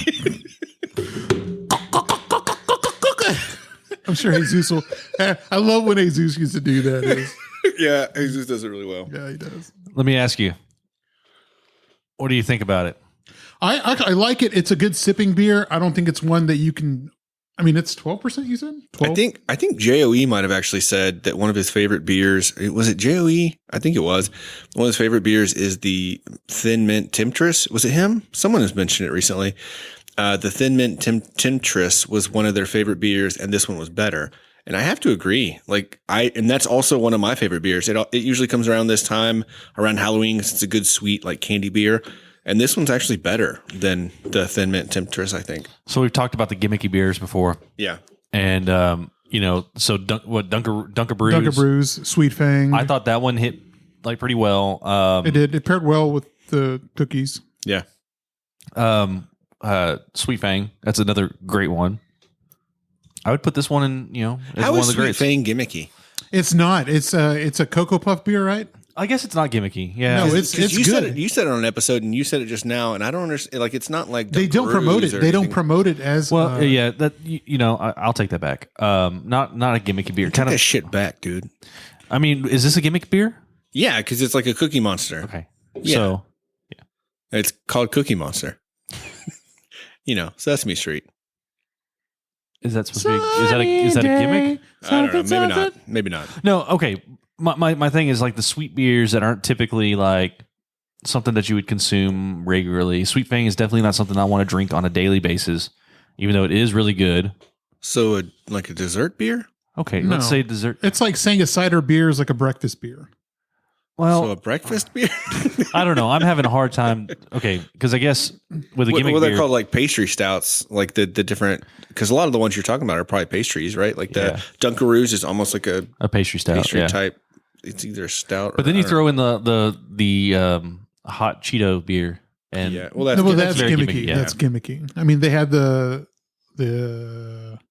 I'm sure Jesus will. I love when Jesus used to do that. Yeah, Jesus does it really well. Yeah, he does. Let me ask you. What do you think about it? I like it. It's a good sipping beer. I don't think it's one that you can. I mean, it's 12%. You said 12. I think JOE might have actually said that one of his favorite beers, was it JOE? I think it was. One of his favorite beers is the Thin Mint Temptress. Was it him? Someone has mentioned it recently. The Thin Mint Temptress was one of their favorite beers, and this one was better. And I have to agree. And that's also one of my favorite beers. It usually comes around this time, around Halloween, 'cause it's a good sweet like candy beer. And this one's actually better than the Thin Mint Temptress, I think. So we've talked about the gimmicky beers before. Yeah. And, so Dunker Brews. Dunker Brews, Sweet Fang. I thought that one hit like pretty well. It did. It paired well with the cookies. Yeah. Sweet Fang. That's another great one. I would put this one in, as How one is of the Sweet greats. Fang gimmicky? It's not. It's a Cocoa Puff beer, right? I guess it's not gimmicky. Yeah. No, it's you good. said it, you said it on an episode, and you said it just now, and I don't understand. Like, it's not like They don't promote it. or They don't anything. promote it as well, yeah, that I'll take that back. Not a gimmicky beer. Take Kind that of. shit back, dude. I mean, is this a gimmick beer? Yeah, because it's like a Cookie Monster. Okay. Yeah. So It's called Cookie Monster. Sesame Street. is that supposed to be? Is that a gimmick? I don't know. Maybe not. No. Okay. My thing is like the sweet beers that aren't typically like something that you would consume regularly. Sweet Fang is definitely not something I want to drink on a daily basis, even though it is really good. So, like a dessert beer? Okay, No. let's say dessert. It's like saying a cider beer is like a breakfast beer. Well, So a breakfast beer? I don't know. I'm having a hard time. Okay, because I guess with a gimmick Well, they're beer, called like pastry stouts, like the different. Because a lot of the ones you're talking about are probably pastries, right? Like the Yeah. Dunkaroos is almost like a a pastry stout. pastry Yeah. type. It's either a stout, But then you throw in the hot Cheeto beer, and yeah. Well, that's, No, well, good. that's very gimmicky. gimmicky, yeah. That's gimmicky. I mean, they had the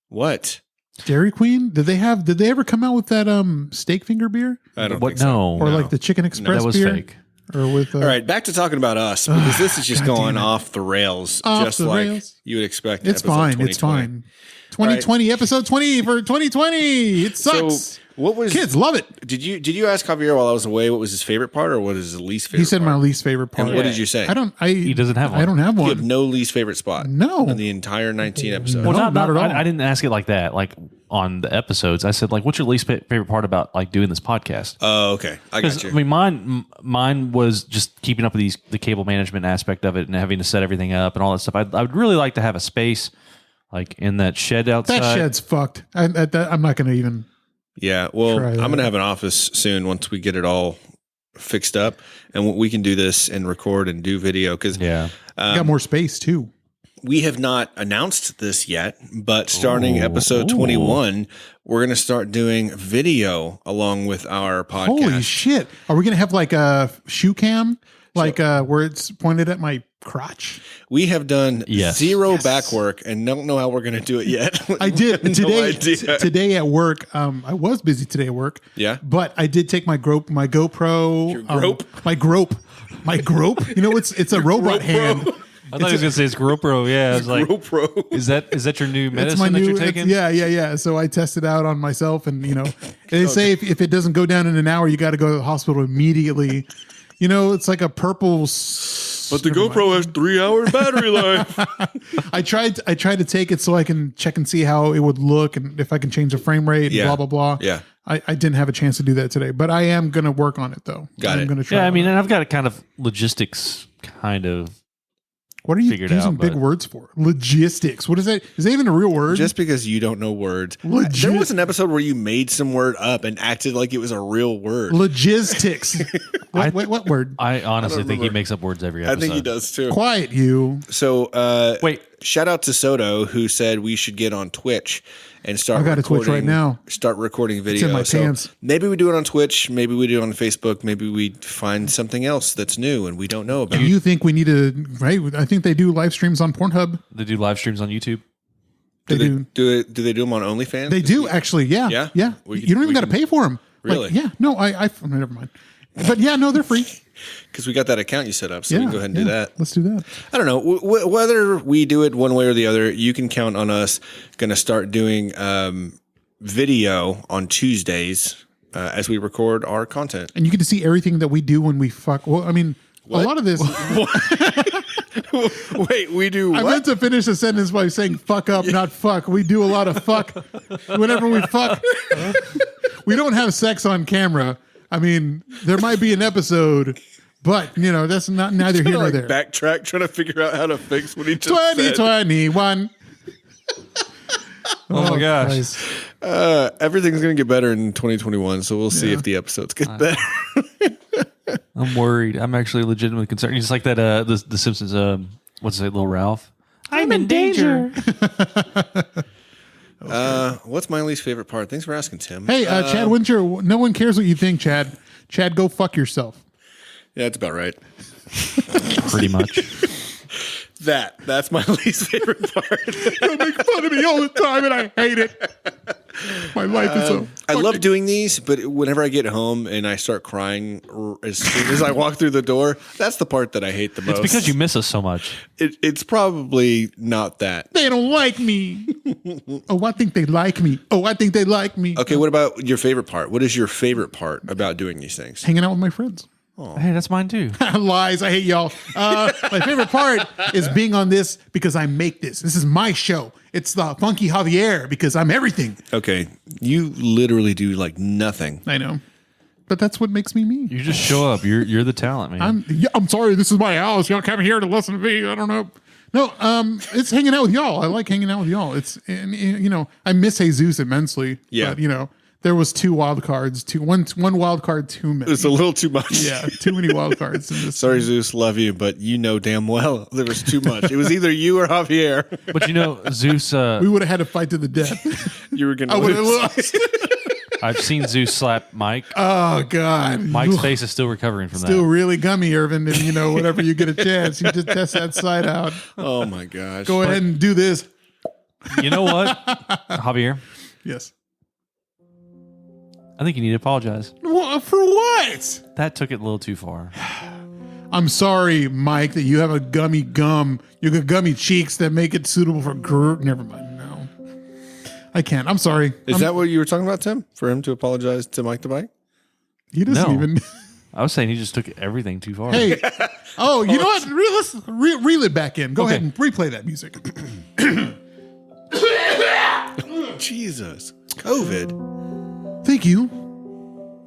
What? Dairy Queen. Did they ever come out with that steak finger beer I don't what? think so. No, or like the Chicken Express that was beer? fake. Or with All right, back to talking about us because this is just God going damn it. off the rails, Off just the like rails. you would expect. It's episode fine. It's 2020. fine. 2020 episode 20 for 2020. It sucks. So, what was Kids love it. Did you ask Javier while I was away what was his favorite part or what is his least favorite? He said part? my least favorite part. And what did you say? He doesn't have one. I don't have You have one. no least favorite spot. No. in the entire 19 episodes. No. Well, not at all. I didn't ask it like that. Like on the episodes, I said like, "What's your least favorite part about like doing this podcast?" Oh, okay, I got Because you. I mean, mine was just keeping up with the cable management aspect of it and having to set everything up and all that stuff. I'd really like to have a space like in that shed outside. That shed's fucked. I'm not going to even. Yeah, well, Try that. I'm going to have an office soon once we get it all fixed up, and we can do this and record and do video because Yeah. Got more space too. we have not announced this yet. But starting episode 21, we're going to start doing video along with our podcast. Holy shit! Are we going to have like a shoe cam, like where it's pointed at my crotch? We have done Yes. zero back work and don't know how we're going to do it yet. I did No today. idea. Today at work, I was busy today at work. Yeah? but I did take my GoPro. Your grope? My grope. You know, it's a robot hand. I thought he was going to say it's GoPro. Yeah. I was like, GoPro. is that your new It's medicine my that new. you're taking? Yeah. So I tested out on myself, and they say if it doesn't go down in an hour, you got to go to the hospital immediately. It's like a purple. But the GoPro has 3-hour battery life. I tried to take it so I can check and see how it would look and if I can change the frame rate and Yeah. blah blah blah. Yeah. I didn't have a chance to do that today, but I am going to work on it though. Got I'm it. going to try. Yeah. I it. mean, and I've got a kind of logistics kind of. what are you figured using out, big but- words for? Logistics. What is that? Is that even a real word? Just because you don't know words. Legit. There was an episode where you made some word up and acted like it was a real word. logistics. what word? I honestly think he remember. makes up words every I episode. think he does too. Quiet you. So, Wait. shout out to Soto who said we should get on Twitch and start. I got a Twitch right now. Start recording video. in my So pants. maybe we do it on Twitch. Maybe we do it on Facebook. Maybe we find something else that's new and we don't know about. Do you think we need to? Right. I think they do live streams on Pornhub. They do live streams on YouTube. They do. Do they do them on OnlyFans? They do actually. Yeah. Yeah? Yeah. We could- You don't we even got to can- pay for them. Really? Yeah. No. I never mind. But yeah. No, they're free. Because we got that account you set up, so we can go ahead and do that. Let's do that. I don't know whether we do it one way or the other. You can count on us. Going to start doing video on Tuesdays as we record our content. And you get to see everything that we do when we fuck. Well, I mean, a lot of this. Wait, we do I what? meant to finish the sentence by saying "fuck up," not "fuck." We do a lot of fuck. Whenever we fuck, we don't have sex on camera. I mean, there might be an episode, but that's not neither here nor there. Backtrack, trying to figure out how to fix what he just said. 2021. Oh my gosh. Christ. Everything's going to get better in 2021, so we'll see if the episodes get better. I'm worried. I'm actually legitimately concerned. It's like that the Simpsons what's it, Little Ralph? I'm in danger. What's my least favorite part? Thanks for asking, Tim. Hey, Chad Winter. No one cares what you think, Chad. Chad, go fuck yourself. Yeah, that's about right. Pretty much. That's my least favorite part. You make fun of me all the time, and I hate it. My life is so. I love doing these, but whenever I get home and I start crying as soon as I walk through the door, that's the part that I hate the most. It's because you miss us so much. It's probably not that. They don't like me. Oh, I think they like me. Oh, I think they like me. Okay, what about your favorite part? What is your favorite part about doing these things? Hanging out with my friends. Hey, that's mine too. Lies. I hate y'all. My favorite part is being on this because I make this. This is my show. It's the Funky Javier because I'm everything. Okay, you literally do like nothing. I know. But that's what makes me me. You just show up. You're the talent, man. I'm sorry. This is my house. Y'all come here to listen to me. I don't know. No, it's hanging out with y'all. I like hanging out with y'all. I miss Jesus immensely. Yeah. But, there was 2 wild cards. One wild card too many. It's a little too much. Yeah, too many wild cards in this. Sorry, Zeus, love you, but you know damn well there was too much. It was either you or Javier. But Zeus. We would have had to fight to the death. You were going I to would have lose. lost. I've seen Zeus slap Mike. Oh God, Mike's face is still recovering from still that. really gummy, Irvin. And whenever you get a chance, you just test that side out. Oh my gosh. Go ahead and do this. You know what, Javier? Yes. I think you need to apologize. For what? That took it a little too far. I'm sorry, Mike, that you have a gummy gum. You got gummy cheeks that make it suitable for Never mind. No, I can't. I'm sorry. Is that what you were talking about, Tim? For him to apologize to Mike the Bike? He doesn't No. even. I was saying he just took everything too far. Hey. Oh, you know what? Let's reel it back in. Go Okay. ahead and replay that music. Jesus. COVID. Thank you,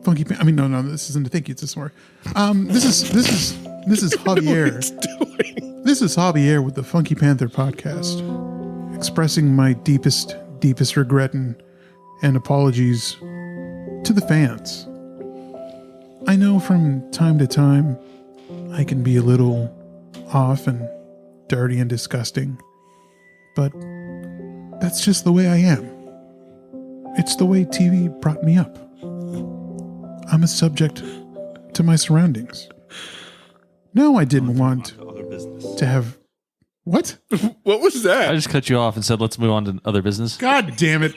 Funky Panther. I mean, no, this isn't a thank you. It's a swear. This is Javier. This is Javier with the Funky Panther podcast, expressing my deepest regret and apologies to the fans. I know from time to time I can be a little off and dirty and disgusting, but that's just the way I am. It's the way TV brought me up. I'm a subject to my surroundings. No, I didn't want to have... What? What was I that? just cut you off and said, let's move on to other business. God damn it.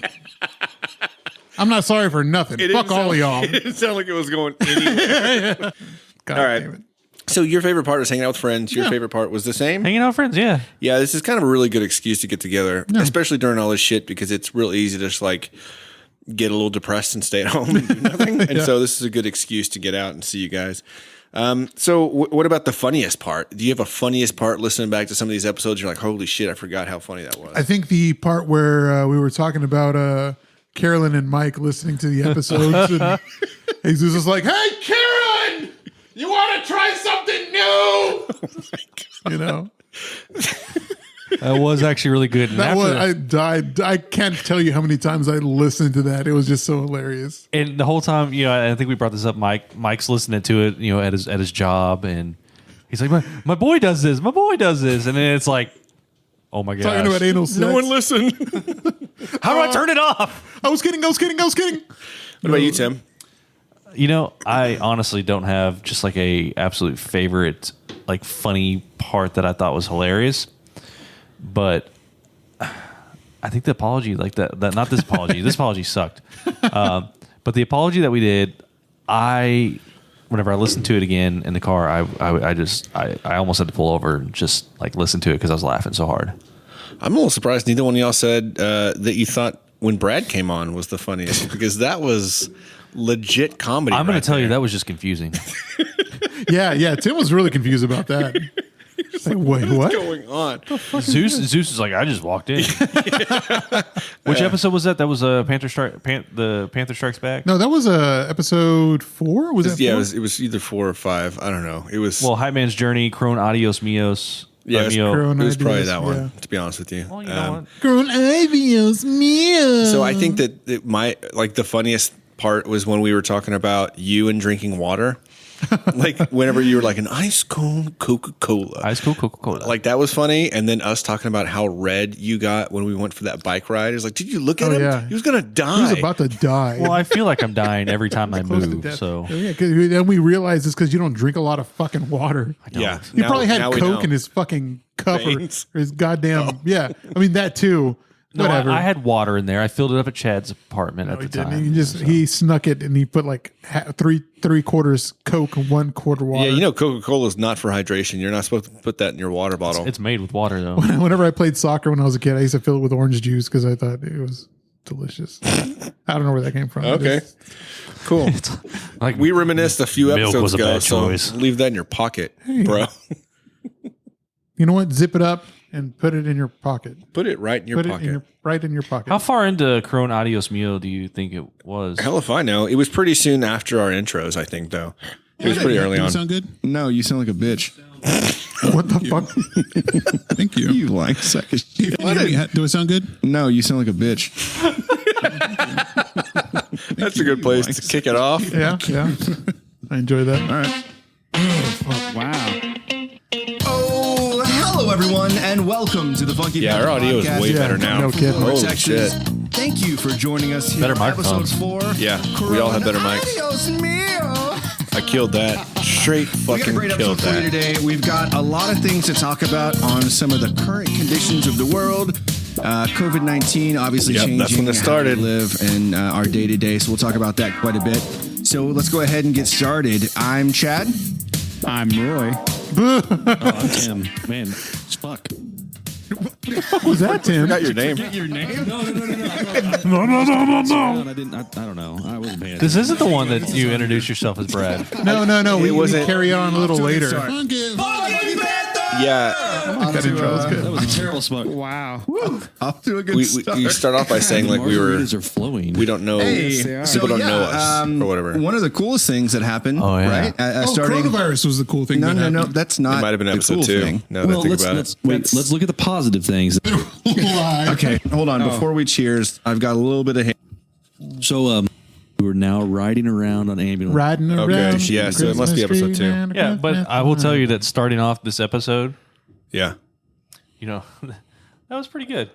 I'm not sorry for nothing. Fuck all of y'all. It didn't sound like it was going anywhere. God All right. damn it. So your favorite part is hanging out with friends. Your favorite part was the same? Hanging out with friends, yeah. Yeah, this is kind of a really good excuse to get together, especially during all this shit, because it's real easy to just like get a little depressed and stay at home and do nothing. And so this is a good excuse to get out and see you guys. So what about the funniest part? Do you have a funniest part listening back to some of these episodes? You're like, holy shit, I forgot how funny that was. I think the part where we were talking about Carolyn and Mike listening to the episodes, and Jesus was like, "Hey, Carolyn, you want to try something new?" That was actually really good. And That was after- I died. I can't tell you how many times I listened to that. It was just so hilarious. And the whole time, I think we brought this up. Mike's listening to it, at his job, and he's like, "My boy does this. My boy does this," and then it's like, "Oh my Talking about gosh, anal sex. No one listened. how do I turn it off?" I was kidding. What about you, Tim? I honestly don't have just like a absolute favorite, like funny part that I thought was hilarious, but I think the apology, like that not this apology, this apology sucked, but the apology that we did, whenever I listened to it again in the car, I almost had to pull over and just like listen to it because I was laughing so hard. I'm a little surprised neither one of y'all said that you thought when Brad came on was the funniest, because that was legit comedy. I'm going to tell you that was just confusing. Yeah. Tim was really confused about that. Like, wait, what? What's going on? Zeus is like, I just walked in. Which episode was that? That was the Panther Strikes Back. No, that was episode 4. Was that? Yeah, 4? it was either 4 or 5. I don't know. It was Hype Man's Journey, Crone Adios Mios. yeah, Mio. Crone. it was probably Ideas, that one. yeah. To be honest with you. Well, you know what? Girl, Avios, Mia. So I think that the funniest part was when we were talking about you and drinking water. Like whenever you were like an ice cold Coca-Cola. Ice cold Coca-Cola. Like that was funny. And then us talking about how red you got when we went for that bike ride. It's like, did you look at him? yeah. He was gonna die. He was about to die. Well, I feel like I'm dying every time I Close to move. death. So Yeah, because then we realized it's because you don't drink a lot of fucking water. Yeah. He probably had now we know. Coke in his fucking cup or Veins. his goddamn. Yeah. I mean, that too. No, Whatever. I had water in there. I filled it up at Chad's apartment at the time. He snuck it and he put like three quarters Coke and 1/4 water. Yeah, you know Coca-Cola is not for hydration. You're not supposed to put that in your water bottle. It's made with water though. Whenever I played soccer when I was a kid, I used to fill it with orange juice because I thought it was delicious. I don't know where that came from. Okay. Cool. Like We reminisced a few milk episodes was a ago, bad so choice. leave that in your pocket, bro. You know what? Zip it up and put it in your pocket. Put it right in your Put pocket. it right in your pocket. How far into Corona Adios Mio do you think it was? Hell if I know. It was pretty soon after our intros, I think, though. It was pretty early Does on. it sound good? No, you sound like a bitch. What the fuck? Thank you. You lying sack of shit. Do it sound good? No, you sound like a bitch. That's a good place to kick it off. Yeah. I enjoy that. All right. Wow. Oh, hello everyone, and welcome to the Funky Yeah, Panther our audio is podcast. way better Yeah, now. no kidding. Holy Texas. shit. Thank you for joining us here Better on episode microphones. 4. Yeah, we all have better mics. Adios, mio. I killed that. Straight We got a fucking great killed episode for you that. today. We've got a lot of things to talk about on some of the current conditions of the world. COVID-19 obviously Yep, changing that's when it started. how we live and our day-to-day, so we'll talk about that quite a bit. So let's go ahead and get started. I'm Chad. I'm Roy. I'm Tim. Man, fuck. What was that, Tim? Forgot your name. Your name? No. I didn't. I don't know. I wasn't paying This isn't the one that you introduce yourself as Brad. No. We wasn't- carry on a little later. Funky. Yeah, That intro was good. That was a terrible spot. Wow. Off to a good we start. start off by saying like we Are flowing. don't know. Hey, People don't know us or whatever. One of the coolest things that happened, Oh, yeah. right? Starting. Coronavirus was the cool thing. No, that no, happened. that's not. It might have been the episode cool 2. thing. Now that I think about it. let's look at the positive things. Okay, hold on. Before we cheers, I've got a little bit of. So, we were now riding around on ambulance. Riding around. Okay, yeah, so it must be Christmas episode tree, 2. man, Yeah, but I will tell you that starting off this episode, Yeah. you know, that was pretty good.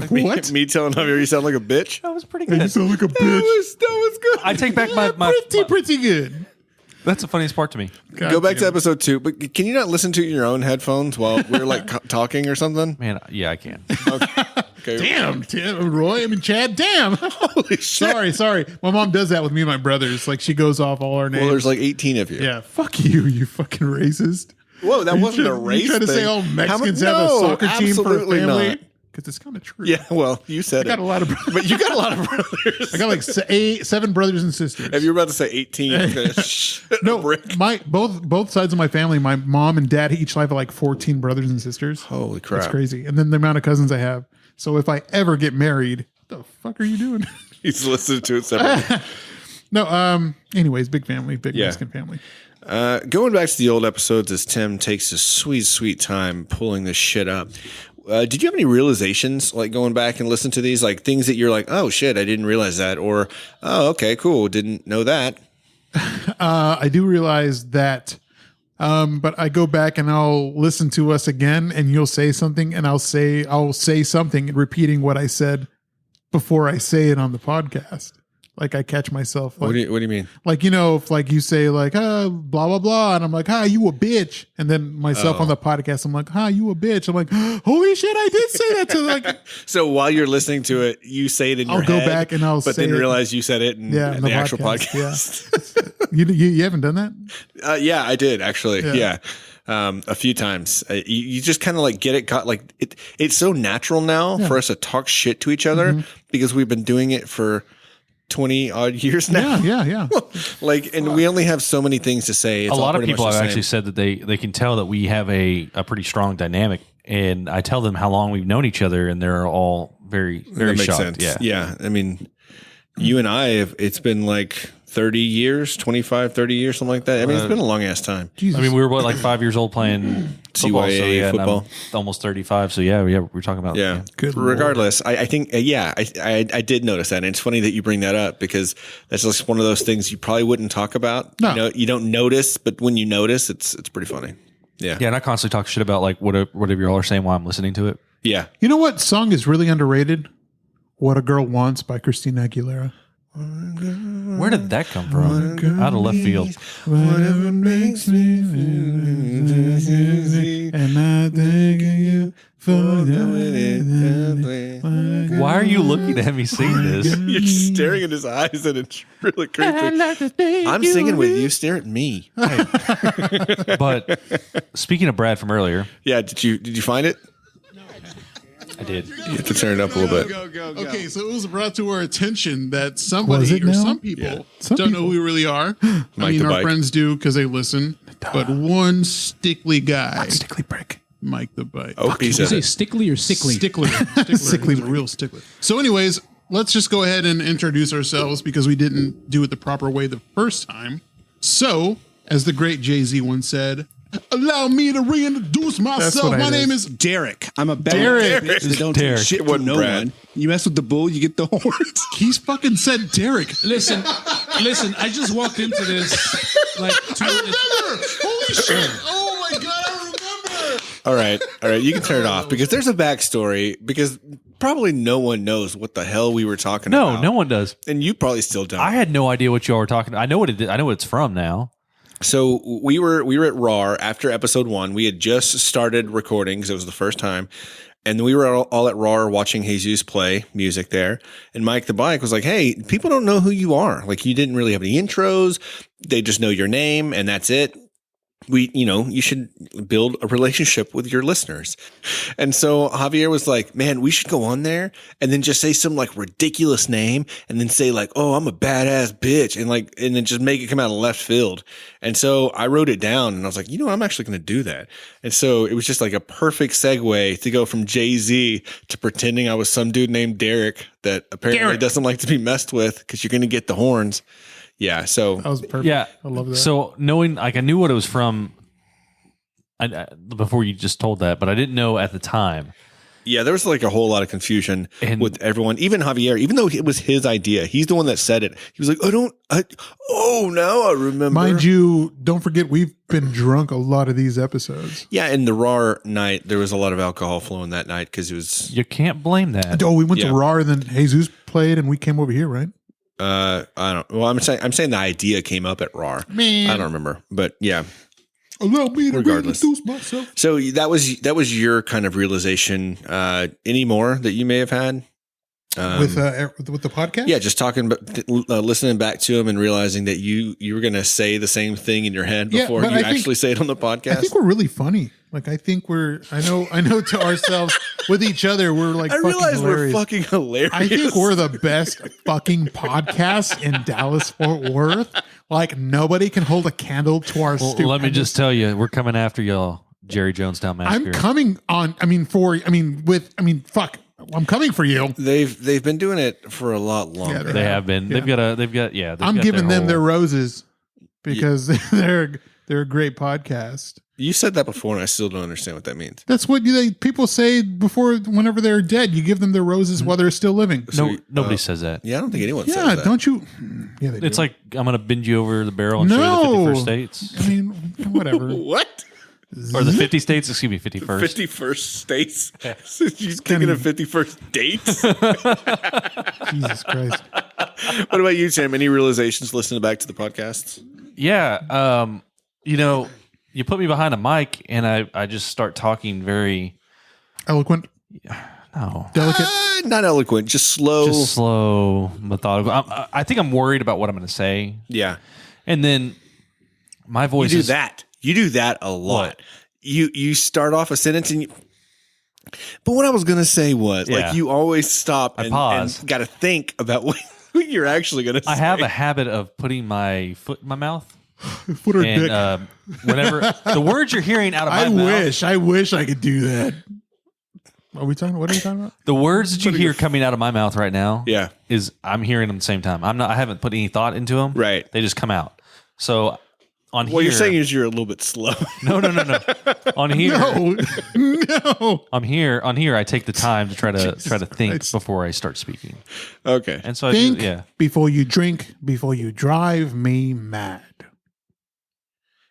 What? Me telling Javier you sound like a bitch? That was pretty You good. sound like a bitch. That was good. I take back my Pretty good. That's the funniest part to me. Go back to episode 2, but can you not listen to it in your own headphones while we're like talking or something? Man, yeah, I can. Okay. Damn, Tim, Roy. I mean, Chad. Damn. Holy shit. Sorry. My mom does that with me and my brothers. Like she goes off all our names. Well, there's like 18 of you. Yeah. Fuck you. You fucking racist. Whoa, that wasn't a race You try to thing. say all Mexicans How have mu- a no, soccer team for a absolutely family? not. Because it's kind of true. Yeah, well, you said I got it. a lot of brothers. But you got a lot of brothers. I got like 7 brothers and sisters. If you're about to say 18, I'm going to shit a No, brick. both sides of my family, my mom and dad each have like 14 brothers and sisters. Holy crap. That's crazy. And then the amount of cousins I have. So if I ever get married, what the fuck are you doing? He's listening to it separately. No, anyways, big family, big Yeah. Mexican family. Going back to the old episodes as Tim takes his sweet time pulling this shit up. Did you have any realizations like going back and listen to these, like things that you're like, oh shit, I didn't realize that, or oh okay, cool, didn't know that. I do realize that, but I go back and I'll listen to us again, and you'll say something, and I'll say something, repeating what I said before I say it on the podcast. Like I catch myself. Like, What do you mean? like, you know, if like you say like, blah, blah, blah. And I'm like, you a bitch. And then myself on the podcast, I'm like, you a bitch. I'm like, holy shit, I did say that to like, So while you're listening to it, you say it in your I'll go head, back and I'll but say then it. realize you said it in Yeah, the actual podcast. Yeah. You haven't done that? Yeah, I did actually. Yeah. A few times. You just kind of like get it caught. Like it's so natural now for us to talk shit to each other because we've been doing it for 20 odd years now. Yeah. Like, and we only have so many things to say. It's A all lot of pretty people much have the actually same. said that they can tell that we have a pretty strong dynamic, and I tell them how long we've known each other, and they're all very That makes shocked. sense. Yeah. I mean, you and I have, it's been like 30 years, 25, 30 years, something like that. I mean, it's been a long ass time. Jesus. I mean, we were like 5 years old playing football, CYA and I'm football. almost 35. So yeah, we're talking about Yeah. Good Regardless, I think, I did notice that. And it's funny that you bring that up because that's just one of those things you probably wouldn't talk about. No. You know, you don't notice, but when you notice, it's pretty funny. Yeah. Yeah, and I constantly talk shit about like whatever y'all are saying while I'm listening to it. Yeah. You know what song is really underrated? What a Girl Wants by Christina Aguilera. Where did that come from? Out of left field. Whatever makes me feel, and I think of you. Why are you looking at me sing this? You're staring in his eyes, and it's really creepy. I'm singing with you. Stare at me. But speaking of Brad from earlier, Yeah. Did you find it? I did. You have to turn it up a little bit. Go. Okay, so it was brought to our attention that Was somebody it or now? some people don't know who we really are. I Mike mean, the our Bike. friends do because they listen. But one stickly guy, Stickly break. Mike the Bike. Oh, he You said say it. stickly or sickly? Stickler. Stickler. He's a real stickler. So, anyways, let's just go ahead and introduce ourselves because we didn't do it the proper way the first time. So, as the great Jay-Z once said, allow me to reintroduce myself. what I My did. name is Derek. I'm a bad Derek. bitch that don't Derek. take shit It from wasn't no Brad. one. You mess with the bull, you get the horns. He's fucking said Derek. Listen. I just walked into this like 2 minutes. Holy shit. Oh my God, I remember. All right. You can turn it off because there's a backstory. Because probably no one knows what the hell we were talking No, about. no one does. And you probably still don't. I had no idea what y'all were talking about. I know what it. I know what it's from now. So we were at RAR after episode 1. We had just started recording because it was the first time. And we were all at RAR watching Jesus play music there. And Mike the Bike was like, hey, people don't know who you are. Like, you didn't really have any intros. They just know your name and that's it. You should build a relationship with your listeners. And so Javier was like, man, we should go on there and then just say some like ridiculous name and then say like, oh, I'm a badass bitch. And then just make it come out of left field. And so I wrote it down and I was like, I'm actually going to do that. And so it was just like a perfect segue to go from Jay-Z to pretending I was some dude named Derek that apparently doesn't like to be messed with because you're going to get the horns. Yeah. So That was perfect. Yeah, I love that. So knowing, like, I knew what it was from. Before you just told that, but I didn't know at the time. yeah, there was like a whole lot of confusion And- with everyone, even Javier, even though it was his idea. He's the one that said it. He was like, now I remember. Mind you, don't forget we've been drunk a lot of these episodes. Yeah. In the RAR night, there was a lot of alcohol flowing that night because it was, You can't blame that. Oh, we went Yeah. to RAR and then Jesus played and we came over here, right? I don't, well, I'm saying the idea came up at RAR. Man. I don't remember, but yeah. Allow me to Regardless. reintroduce myself. So that was your kind of realization. Any more that you may have had? With the podcast? Yeah, just talking about listening back to him and realizing that you were going to say the same thing in your head Yeah, before but you I think- actually say it on the podcast. I think we're really funny. Like I think I know to ourselves with each other we're like I fucking realize hilarious. we're fucking hilarious. I think we're the best fucking podcast in Dallas Fort Worth. Like nobody can hold a candle to our Well, let me just tell you, we're coming after y'all, Jerry Jonestown Massacre. I'm coming on. Fuck. I'm coming for you. they've been doing it for a lot longer. Yeah, They have been. Yeah. They've got. Yeah. I'm got giving them whole- their roses because they're a great podcast. You said that before, and I still don't understand what that means. That's what people say before, whenever they're dead. You give them their roses while they're still living. No, nobody says that. Yeah, I don't think anyone says Yeah, that. don't you? Yeah, they It's do. like I'm gonna bend you over the barrel and show you the 51st states I mean, whatever. What? or the 50 states. Excuse me, 51st. 51st states? She's thinking of 51st dates? Jesus Christ. What about you, Tim? Any realizations listening back to the podcasts? Yeah. You put me behind a mic and I just start talking very Eloquent, delicate. Not eloquent, just slow. just slow, methodical. I think I'm worried about what I'm going to say, Yeah. and then my You voice do is that. You do that a lot. What? You start off a sentence and but what I was going to say was Yeah. like you always stop and pause. got to think about what you're actually going to say. I have a habit of putting my foot in my mouth. Foot or dick. And whenever the words you're hearing out of my mouth, I wish I could do that. What are you talking about? the words that you hear coming out of my mouth right now, Yeah. is I'm hearing them at the same time. I haven't put any thought into them. Right. They just come out. So on here, What you're saying is you're a little bit slow. no. On here, No. on here, I take the time to try to think Christ. before I start speaking. Okay. And so I Think do, yeah. before you drink, before you drive me mad.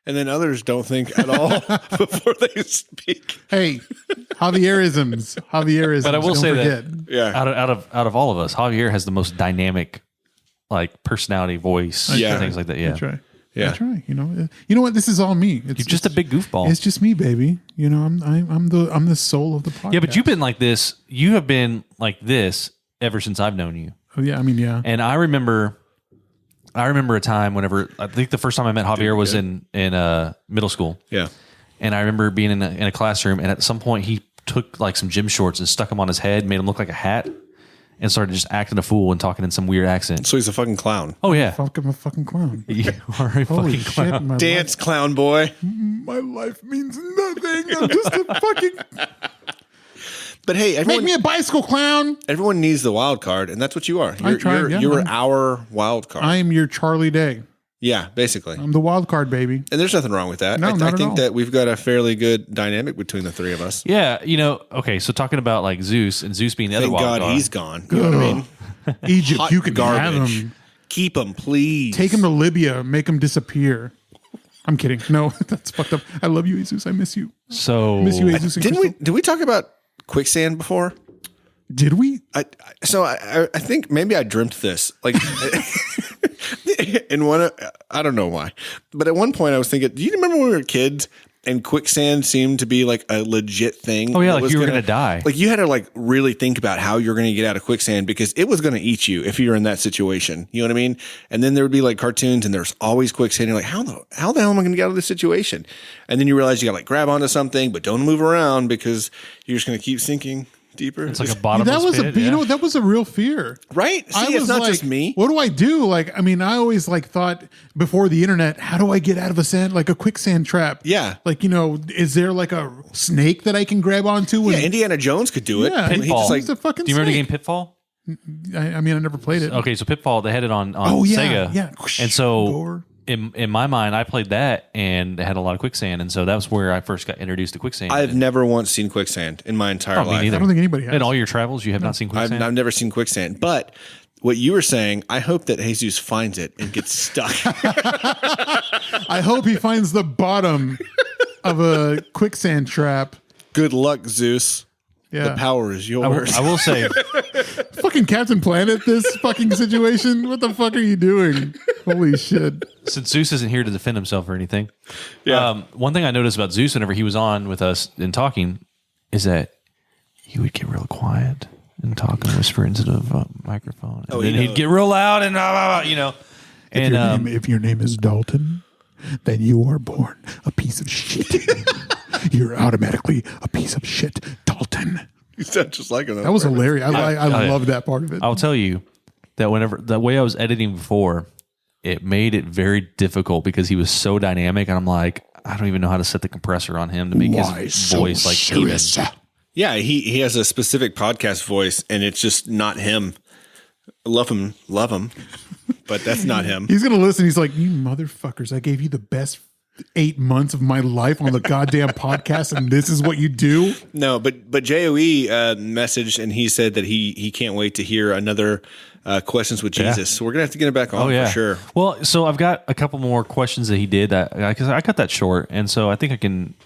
And then others don't think at all before they speak. Hey, Javierisms. But I will don't say forget. that Yeah. out of all of us, Javier has the most dynamic, like personality, voice, Yeah. things like that. Yeah. That's right. Yeah. I try. You know what? This is all me. You're just a big goofball. It's just me, baby. I'm the soul of the podcast. Yeah, but you've been like this. You have been like this ever since I've known you. Oh yeah, I mean, yeah. And I remember a time whenever I think the first time I met Javier was in middle school. Yeah. And I remember being in a classroom, and at some point he took like some gym shorts and stuck them on his head, made him look like a hat, and started just acting a fool and talking in some weird accent. So he's a fucking clown. Oh yeah, I'm a fucking clown. you are a Holy fucking clown. shit, Dance, clown boy. my life means nothing. I'm just a fucking. But hey, Make everyone, me a bicycle clown. everyone needs the wild card, and that's what you are. I tried, yeah. You're our wild card. I am your Charlie Day. Yeah, basically. I'm the wild card, baby. And there's nothing wrong with that. No, I not at think all. that we've got a fairly good dynamic between the three of us. Yeah, okay. So talking about like Zeus and Zeus being the Thank other wild God card. he's gone. You know what I mean? Egypt, Hot you can have garbage. him. Keep him, please. Take him to Libya. Make him disappear. I'm kidding. No, that's fucked up. I love you, Jesus. I miss you. So Miss you, Jesus. And Did we talk about quicksand before? Did we? I think maybe I dreamt this. Like in one, I don't know why, but at one point I was thinking, do you remember when we were kids and quicksand seemed to be like a legit thing? Oh yeah, that like was you were gonna die. Like you had to like really think about how you're going to get out of quicksand because it was going to eat you if you're in that situation. You know what I mean? And then there would be like cartoons and there's always quicksand. You're like, how the hell am I going to get out of this situation? And then you realize you got to like grab onto something, but don't move around because you're just going to keep sinking deeper. It's like a bottomless That was pit, that was a real fear. Right? See, it's not just me. What do I do? Like, I mean, I always like thought before the internet, how do I get out of a quicksand trap? Yeah. Like, is there like a snake that I can grab onto? Yeah, Indiana Jones could do it. Yeah, He just, like, he's a fucking Do you remember the snake. game Pitfall? I mean, I never played it. Okay, so Pitfall, they had it on Oh, yeah, Sega. yeah. And so Gore. in my mind, I played that and it had a lot of quicksand. And so that was where I first got introduced to quicksand. I've never once seen quicksand in my entire Oh, me life. neither. I don't think anybody has. In all your travels, you have not seen quicksand? I've never seen quicksand. But what you were saying, I hope that Jesus finds it and gets stuck. I hope he finds the bottom of a quicksand trap. Good luck, Zeus. Yeah. The power is yours. I will say, Fucking Captain Planet, this fucking situation. What the fuck are you doing? Holy shit. since Zeus isn't here to defend himself or anything, Yeah. one thing I noticed about Zeus whenever he was on with us and talking is that he would get real quiet and talk and whisper into the microphone. And then he'd get real loud and, And If your name is Dalton, then you are born a piece of shit. You're automatically a piece of shit, Dalton. You sound just like him. That was hilarious. I love that part of it. I'll tell you that whenever the way I was editing before, it made it very difficult because he was so dynamic, and I'm like, I don't even know how to set the compressor on him to make his voice like even. Yeah, he has a specific podcast voice, and it's just not him. Love him, but that's not him. He's going to listen. He's like, you motherfuckers, I gave you the best 8 months of my life on the goddamn podcast, and this is what you do? No, but JOE messaged, and he said that he can't wait to hear another Questions with Jesus. So we're going to have to get it back on for sure. Well, so I've got a couple more questions that he did because I cut that short, and so I think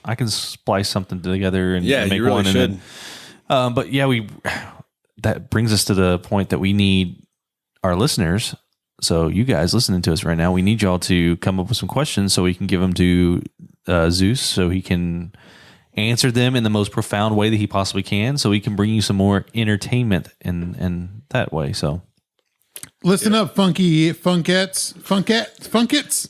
I can splice something together and make you really one. should. And then, but yeah, that brings us to the point that we need our listeners. So you guys listening to us right now, we need y'all to come up with some questions so we can give them to Zeus so he can answer them in the most profound way that he possibly can, so he can bring you some more entertainment in that way. So listen up, funky funkets.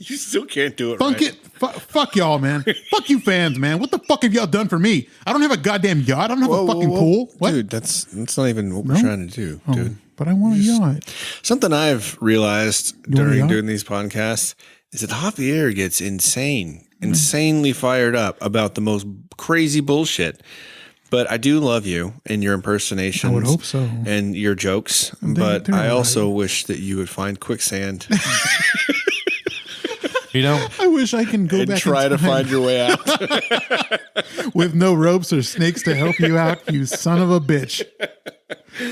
You still can't do it. Funk right. it. Fuck y'all, man. Fuck you fans, man. What the fuck have y'all done for me? I don't have a goddamn yacht. I don't have a fucking pool. What? Dude, that's not even what we're trying to do, dude. But I want a yacht. Something I've realized want a yacht? during these podcasts is that Javier gets insanely fired up about the most crazy bullshit. But I do love you and your impersonations. I would hope so. And your jokes. But they're I all also wish that you would find quicksand I wish I can go and back try in to time find your way out. with no ropes or snakes to help you out, you son of a bitch.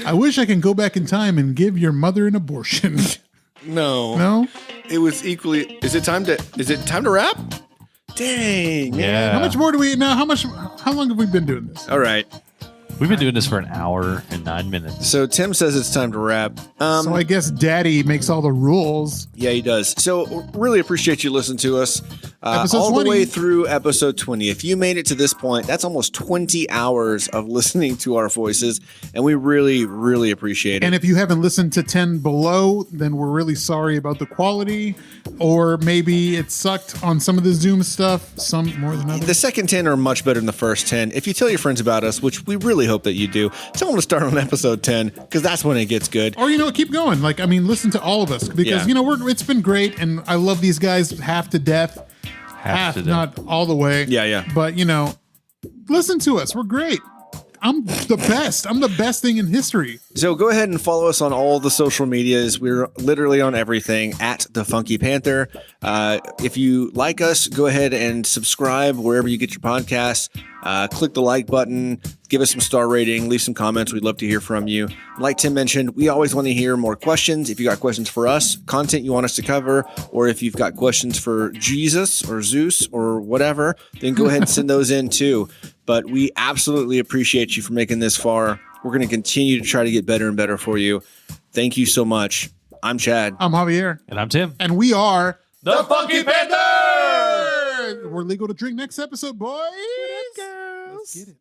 I wish I can go back in time and give your mother an abortion. No. No? It was equally. Is it time to wrap? Dang. yeah, How much more do we now? How long have we been doing this? All right. We've been doing this for an hour and 9 minutes. So Tim says it's time to wrap. So I guess Daddy makes all the rules. Yeah, he does. So really appreciate you listening to us Episode all 20. the way through episode 20. If you made it to this point, that's almost 20 hours of listening to our voices, and we really, really appreciate it. And if you haven't listened to 10 below, then we're really sorry about the quality, or maybe it sucked on some of the Zoom stuff, some more than others. The second 10 are much better than the first 10. If you tell your friends about us, which we really hope that you do, tell them to start on episode 10, because that's when it gets good. Or, keep going. Listen to all of us, because, Yeah. it's been great, and I love these guys half to death. Half, to death. not all the way. Yeah. But, listen to us. We're great. I'm the best. I'm the best thing in history. So go ahead and follow us on all the social medias. We're literally on everything at the Funky Panther. If you like us, go ahead and subscribe wherever you get your podcasts. Click the like button, give us some star rating, leave some comments. We'd love to hear from you. Like Tim mentioned, we always want to hear more questions. If you got questions for us, content you want us to cover, or if you've got questions for Jesus or Zeus or whatever, then go ahead and send those in too. But we absolutely appreciate you for making this far. We're going to continue to try to get better and better for you. Thank you so much. I'm Chad. I'm Javier. And I'm Tim. And we are The Funky Panther! We're legal to drink next episode, boys. Let's get it.